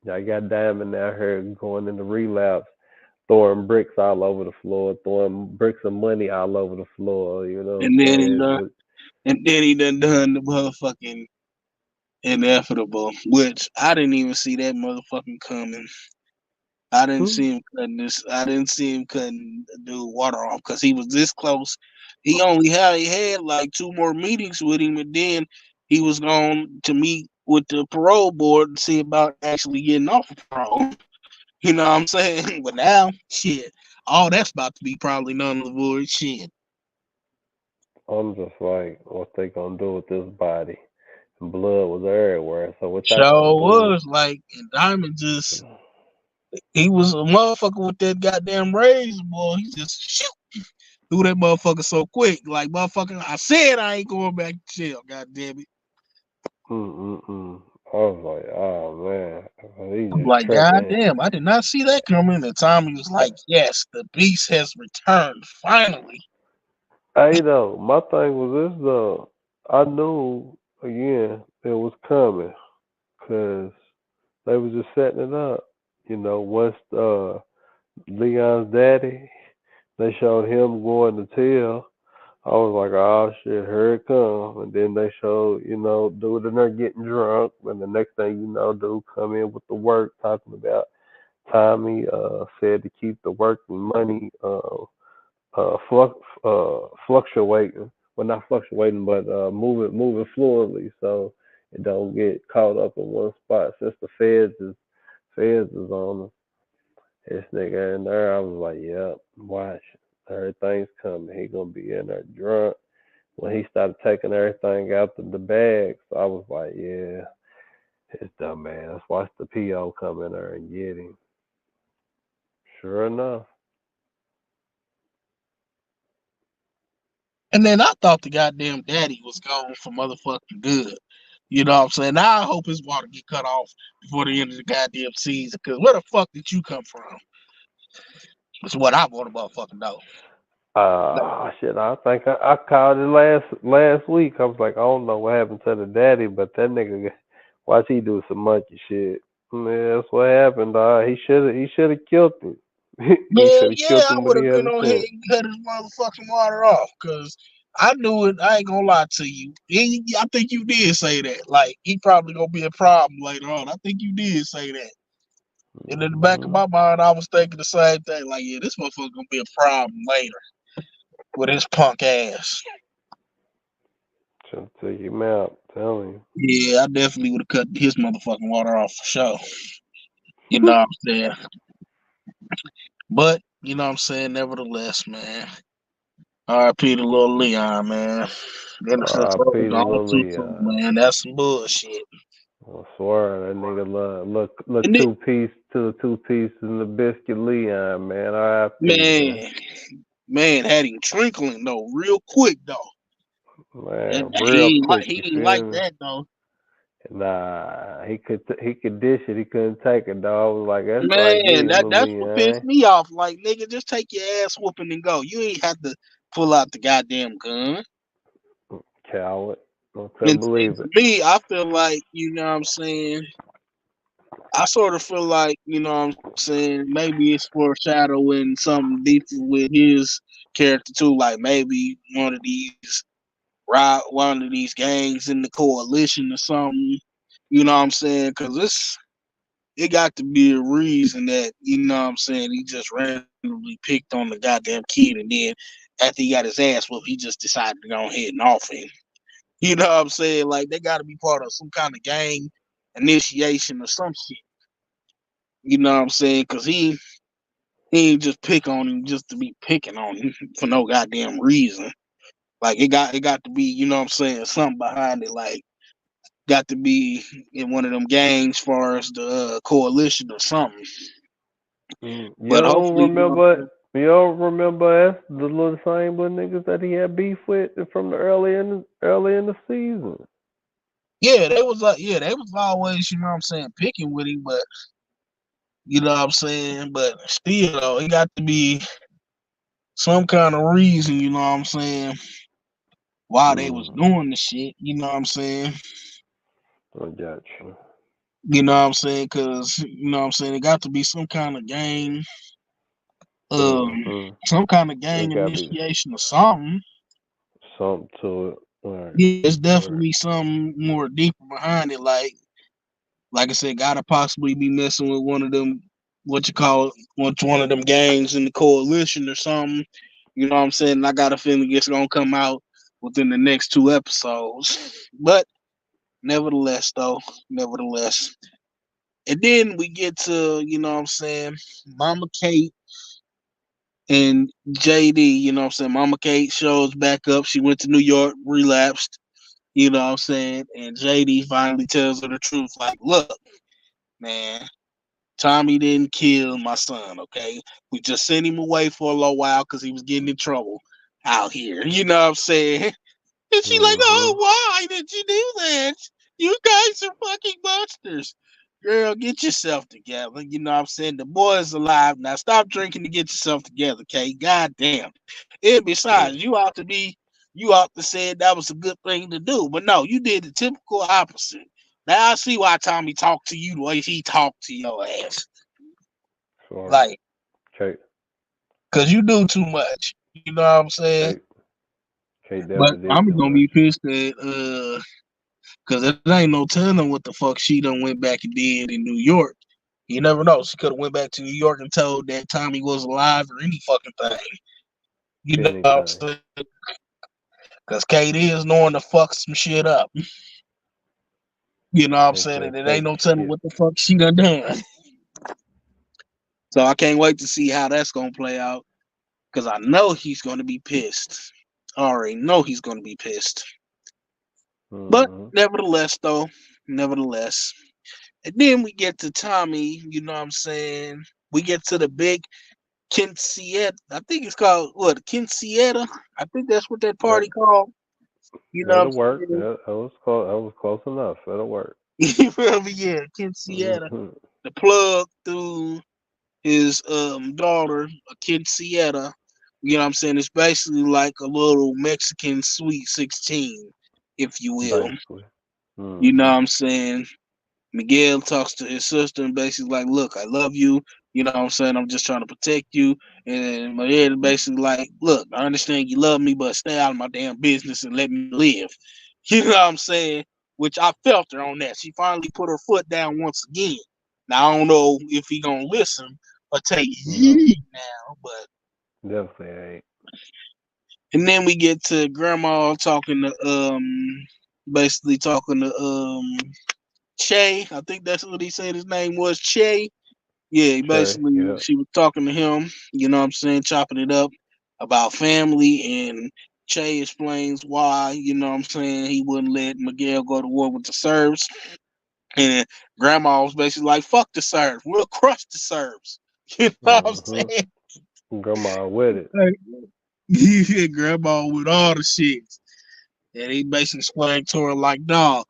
Yeah, I got Diamond out here going into relapse, throwing bricks all over the floor, throwing bricks of money all over the floor. You know And what then he I'm done, saying? and then he done the motherfucking inevitable, which I didn't even see that motherfucking coming. I didn't Hmm. see him cutting this. I didn't see him cutting the dude water off because he was this close. He had like two more meetings with him, and then he was going to meet with the parole board and see about actually getting off of parole. You know what I'm saying? But now, shit, all that's about to be probably none of the void shit. I'm just like, what they gonna do with this body? And blood was everywhere. So what y'all So gonna do? was like, and Diamond just he was a motherfucker with that goddamn razor, boy. He just shoot threw that motherfucker so quick. Like motherfucker, I said I ain't going back to jail. God damn it. Mm-mm-mm. I was like, oh man, he I'm just like, God tripping. damn, I did not see that coming. And Tommy was like, yes, the beast has returned finally. Hey though, my thing was this though. I knew again it was coming because they was just setting it up. Once Leon's daddy, they showed him going to tell. I was like, oh shit, here it come. And then they showed, dude in there getting drunk. And the next thing you know, dude come in with the work talking about Tommy said to keep the work and money fluctuating. Well, not fluctuating, but moving fluidly, so it don't get caught up in one spot. Since the feds is on us, this nigga in there, I was like, yep, watch, everything's coming. He gonna be in there drunk when he started taking everything out the bags. I was like, yeah, his dumb ass. Watch the PO come in there and get him. Sure enough. And then I thought the goddamn daddy was gone for motherfucking good. You know what I'm saying? Now I hope his water get cut off before the end of the goddamn season. Cause where the fuck did you come from? That's what I want to motherfucking know. Like, Shit, I think I called it last week. I was like, I don't know what happened to the daddy, but that nigga, watch he do some monkey shit. Man, that's what happened. He should have killed him. He yeah, should have yeah, killed I him, but would he have had been a on here chance. and cut his motherfucking water off. Cause I knew it. I ain't gonna lie to you. I think you did say that. Like he probably gonna be a problem later on. I think you did say that. And in the back of Mm-hmm. my mind, I was thinking the same thing. Like, yeah, this motherfucker gonna be a problem later with his punk ass. Trying to take him out. Telling Yeah, I definitely would have cut his motherfucking water off for sure. You know what I'm saying? But, you know what I'm saying? Nevertheless, man. RIP to little Leon, man. Innocent R.I.P. souls to gone Lil too soon, Leon. man. That's some bullshit. I swear that nigga look And two piece to the two piece and the biscuit Leon, man. R.I.P. man. man, Man had him twinkling though, real quick though. Man, real He ain't like quick. he You didn't like feel me? that though. Nah, he could dish it. He couldn't take it, though. I was like, that's like Man, getting to that's me, what pissed man. me off. Like, nigga, just take your ass whooping and go. You ain't have to pull out the goddamn gun. Coward. I couldn't And believe to it. me, I feel like, you know what I'm saying, I sort of feel like, you know what I'm saying, maybe it's foreshadowing something deeper with his character too. Like maybe one of these gangs in the coalition or something. You know what I'm saying? Because it got to be a reason that, you know what I'm saying, he just randomly picked on the goddamn kid, and then after he got his ass whooped, he just decided to go ahead and off him. You know what I'm saying? Like they got to be part of some kind of gang initiation or some shit. You know what I'm saying? Because he ain't just pick on him just to be picking on him for no goddamn reason. Like it got to be, you know what I'm saying, something behind it. Like got to be in one of them gangs, far as the coalition or something. You But don't hopefully, you know what I'm remember? saying? You don't remember us, the little same little niggas that he had beef with from the early in the season. They was always, you know what I'm saying, picking with him, but you know what I'm saying? But still though, it got to be some kind of reason, you know what I'm saying, why they was Mm, doing the shit, you know what I'm saying? I got you. You know what I'm saying? Cause you know what I'm saying, it got to be um Mm-hmm. some kind of gang It got to be initiation or something. something to it. All right. Yeah, it's All right. definitely something more deeper behind it. Like I said, gotta possibly be messing with one of them, what you call it, one of them gangs in the coalition or something. You know what I'm saying? And I got a feeling it's gonna come out within the next two episodes. But nevertheless, though, nevertheless. And then we get to, you know what I'm saying, Mama Kate and JD, you know what I'm saying? Mama Kate shows back up. She went to New York, relapsed, you know what I'm saying? And JD finally tells her the truth. Like, look, man, Tommy didn't kill my son, okay? We just sent him away for a little while because he was getting in trouble out here. You know what I'm saying? And she like, oh, Mm-hmm. why did you do that? You guys are fucking monsters. Girl, get yourself together. You know what I'm saying? The boy is alive. Now stop drinking to get yourself together, okay? God damn. And besides, you ought to say that was a good thing to do. But no, you did the typical opposite. Now I see why Tommy talked to you the way he talked to your ass. Sorry. Like, Kate. cause you do too much. You know what I'm saying? Kate. Kate But definitely did I'm too gonna much. be pissed at cause it ain't no telling what the fuck she done went back and did in New York. You never know. She could have went back to New York and told that Tommy was alive or any fucking thing. You know what I'm Anything. saying? Cause Kate is knowing to fuck some shit up. You know what I'm Ain't saying? finna And it ain't take no telling shit. what the fuck she done. So I can't wait to see how that's gonna play out. Cause I know he's gonna be pissed. I already know he's gonna be pissed. But Mm-hmm. nevertheless, though, nevertheless. And then we get to Tommy, you know what I'm saying? We get to the big Quinceañera. I think it's called what, Quinceañera? I think that's what that That party called. You know what that'll I'm work. saying? That was close. That was close enough. That'll work. You feel me? Yeah, Quinceañera. Mm-hmm. The plug through his daughter, a Quinceañera. You know what I'm saying? It's basically like a little Mexican sweet 16, if you will. Basically. You know Mm-hmm. what I'm saying? Miguel talks to his sister and basically like, look, I love you. You know what I'm saying? I'm just trying to protect you. And Miguel basically like, look, I understand you love me, but stay out of my damn business and let me live. You know what I'm saying? Which I felt her on that. She finally put her foot down once again. Now I don't know if he gonna listen or take No, heed now, but definitely ain't. and then we get to grandma talking to basically talking to Che. I think that's what he said his name was, Che. Yeah, Shay. basically Yeah. she was talking to him, you know what I'm saying, chopping it up about family, and Che explains why, you know what I'm saying, he wouldn't let Miguel go to war with the Serbs. And grandma was basically like, fuck the Serbs, we'll crush the Serbs. You know what I'm Mm-hmm. saying? Grandma with it. Yeah, grandma with all the shits. And he basically explained to her like, dog,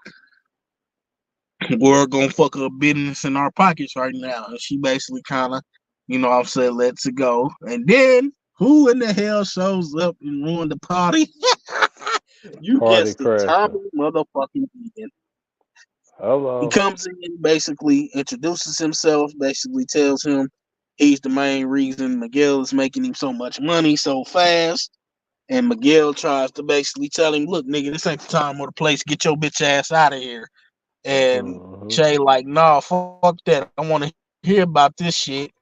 we're gonna fuck up business in our pockets right now. And she basically kinda, I'm saying, lets it go. And then who in the hell shows up and ruined the party? You Party guessed it, crasher. Tommy motherfucking Egan. He Hello. comes in, basically introduces himself, basically tells him he's the main reason Miguel is making him so much money so fast. And Miguel tries to basically tell him, look, nigga, this ain't the time or the place. Get your bitch ass out of here. And Hmm. Shay like, nah, fuck that. I want to hear about this shit.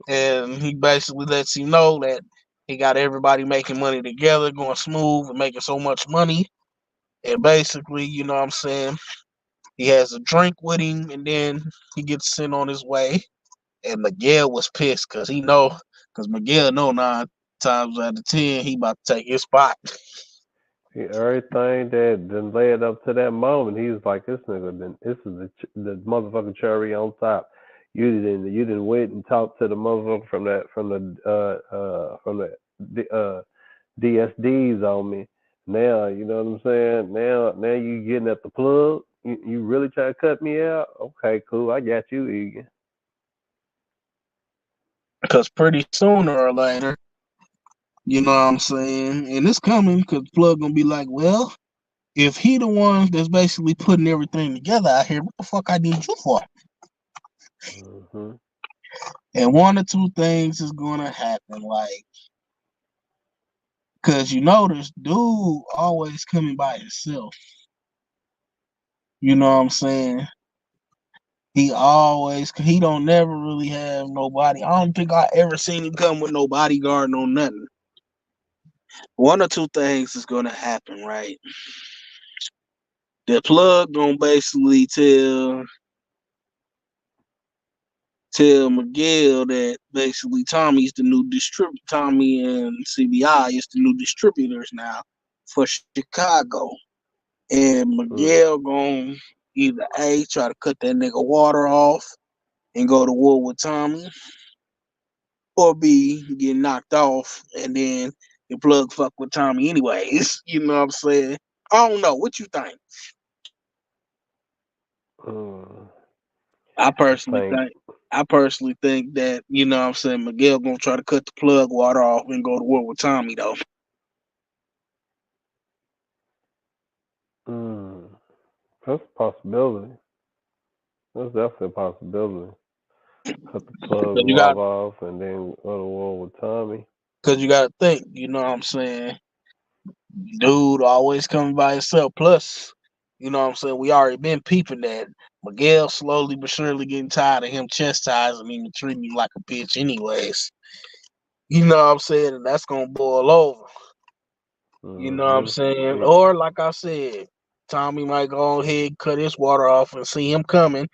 And he basically lets you know that he got everybody making money together, going smooth and making so much money. And basically, you know what I'm saying, he has a drink with him and then he gets sent on his way. And Miguel was pissed because Miguel know 9 times out of 10 he about to take his spot. Everything that then led up to that moment, he was like, "This nigga, this is the motherfucking cherry on top." You didn't wait and talk to the motherfucker from the DSDs on me. Now you know what I'm saying. Now you getting at the plug. You really try to cut me out? Okay, cool. I got you, Egan. Because pretty sooner or later, you know what I'm saying, and it's coming because Plug gonna be like, well, if he the one that's basically putting everything together out here, what the fuck I need you for? Hmm. And one or two things is gonna happen, like, cause this dude always coming by himself. You know what I'm saying? He don't never really have nobody. I don't think I ever seen him come with no bodyguard, no nothing. One or two things is gonna happen, right? The Plug gonna basically tell Miguel that basically Tommy and CBI is the new distributors now for Chicago. And Mm. Miguel gonna either A, try to cut that nigga water off and go to war with Tommy, or B, get knocked off and then the Plug fuck with Tommy anyways. You know what I'm saying? I don't know. What you think? Mm. I I personally think. think I personally think that, what I'm saying, Miguel gonna try to cut the Plug water off and go to war with Tommy though. Mm. That's a possibility. That's definitely a possibility. Cut the plug Cause you got love off and then go to war with Tommy. cause you gotta think, you know what I'm saying? Dude always coming by himself. Plus, you know what I'm saying, we already been peeping that Miguel slowly but surely getting tired of him chastising him and treating him like a bitch anyways. You know what I'm saying? And that's gonna boil over. You know what I'm Hmm. saying? Or like I said, Tommy might go ahead and cut his water off and see him coming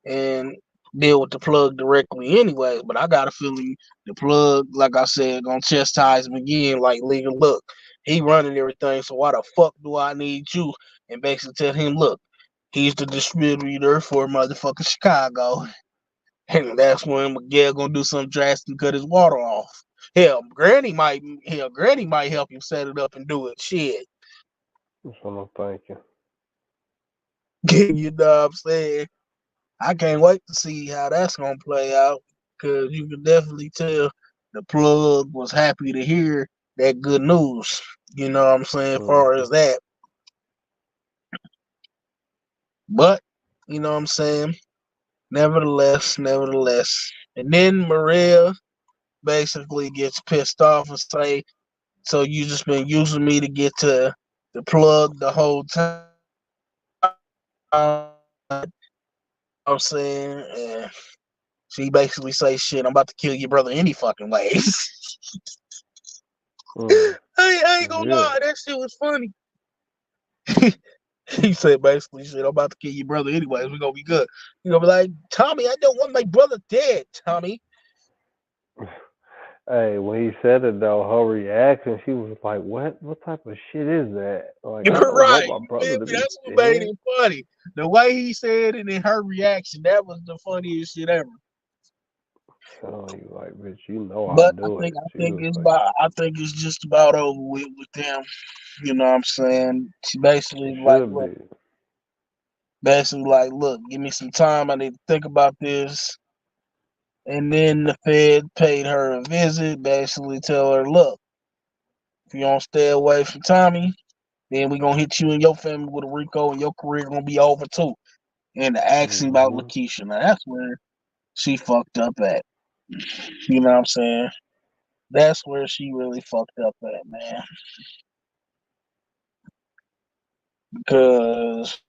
and deal with the Plug directly anyways. But I got a feeling the Plug, like I said, gonna chastise him again, like, legal, look, he running everything, so why the fuck do I need you? And basically tell him, look, he's the distributor for motherfucking Chicago. And that's when Miguel gonna do something drastic and cut his water off. Granny might help him set it up and do it. Shit. That's what I'm thinking. You know what I'm saying? I can't wait to see how that's gonna play out. Cause you can definitely tell the Plug was happy to hear that good news. You know what I'm saying, as far Hmm. as that. But, you know what I'm saying? Nevertheless. And then Maria basically gets pissed off and say, so you just been using me to get to the Plug the whole time. You know what I'm saying? And she basically say, shit, I'm about to kill your brother any fucking ways. Mm. I ain't gonna Yeah. lie, that shit was funny. He said basically, shit, I'm about to kill your brother anyways. We're gonna be good. You gonna be like, Tommy, I don't want my brother dead, Tommy. Hey, when he said it though, her reaction, she was like, "What? What type of shit is that? Like, I You're don't want right. my You brother feel to me? be That's what made dead." it funny. The way he said it and her reaction, that was the funniest shit ever. telling you, like, bitch, you know I But do it. I She think was it's like, about I think it's just about over with them. You know what I'm saying? She basically it like, should look, be. give me some time. I need to think about this. And then the Fed paid her a visit, basically tell her, look, if you don't stay away from Tommy, then we gonna hit you and your family with a Rico, and your career gonna be over too. And asking about Hmm. Lakeisha. Now that's where she fucked up at. You know what I'm saying? That's where she really fucked up at, man. Because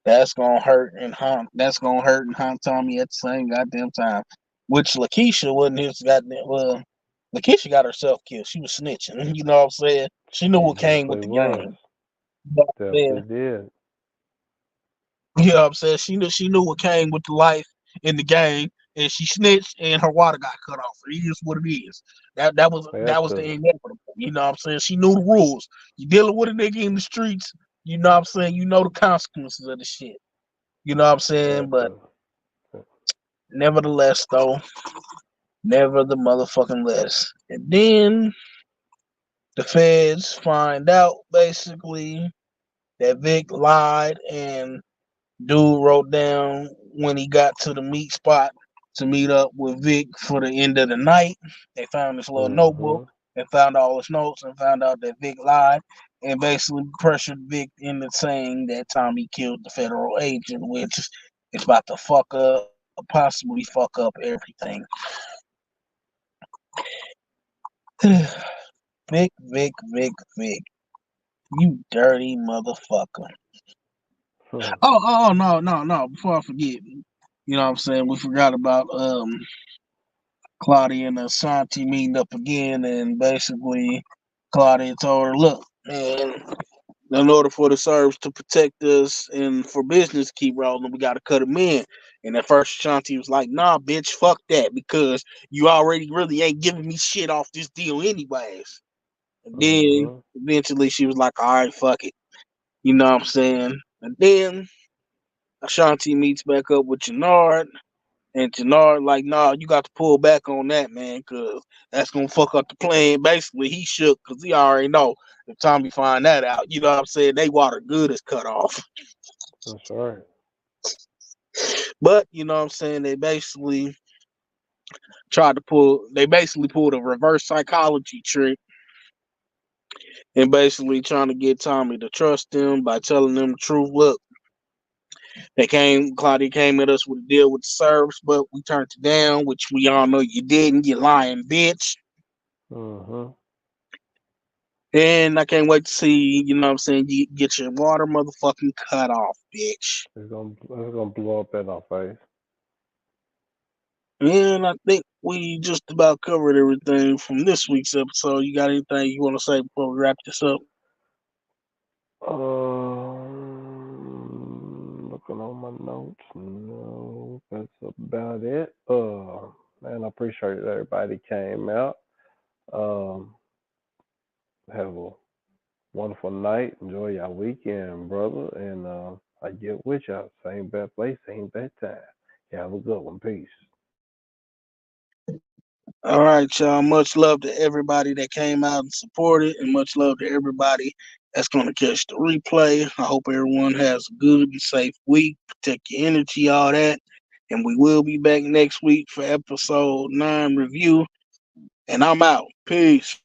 that's gonna hurt and haunt Tommy at the same goddamn time. Which Lakeisha wasn't his goddamn Lakeisha got herself killed. She was snitching. You know what I'm saying? She knew She what came with definitely the was. game. You know what I'm Definitely saying? did. You know what I'm saying? She knew what came with the life in the game, and she snitched, and her water got cut off. It is what it is. Had That was the to. inevitable. You know what I'm saying? She knew the rules. You dealing with a nigga in the streets. You know what I'm saying? You know the consequences of the shit. You know what I'm saying? Had But to. nevertheless, though, never the motherfucking less. And then the feds find out basically that Vic lied, and dude wrote down when he got to the meet spot to meet up with Vic for the end of the night. They found this little notebook Hmm. and found all his notes and found out that Vic lied and basically pressured Vic into saying that Tommy killed the federal agent, which is about to possibly fuck up everything. Vic, you dirty motherfucker. Oh, no. Before I forget, you know what I'm saying? We forgot about Claudia and Ashanti meeting up again, and basically Claudia told her, "Look, man, in order for the Serbs to protect us and for business to keep rolling, we got to cut them in." And at first, Ashanti was like, "Nah, bitch, fuck that, because you already really ain't giving me shit off this deal, anyways." And then Hmm. eventually, she was like, "All right, fuck it," you know what I'm saying? And then Ashanti meets back up with Jannard. And Jannard like, nah, you got to pull back on that, man, because that's gonna fuck up the plan. Basically, he shook because he already know if Tommy find that out. You know what I'm saying? They water good is cut off. That's right. But you know what I'm saying? They basically pulled a reverse psychology trick and basically trying to get Tommy to trust them by telling them the truth. Look, Claudia came at us with a deal with the Serbs, but we turned it down, which we all know you didn't, you lying bitch. Hmm. And I can't wait to see, you know what I'm saying, you get your water motherfucking cut off, bitch. It's gonna blow up in our face. And I think we just about covered everything from this week's episode. You got anything you want to say before we wrap this up? Looking on my notes. No, that's about it. Man, I appreciate everybody came out. Um, have a wonderful night. Enjoy your weekend, brother. And I get with y'all. Same bad place, same bad time. You have a good one. Peace. All right, y'all. Much love to everybody that came out and supported, and much love to everybody that's going to catch the replay. I hope everyone has a good and safe week. Protect your energy, all that. And we will be back next week for episode 9 review. And I'm out. Peace.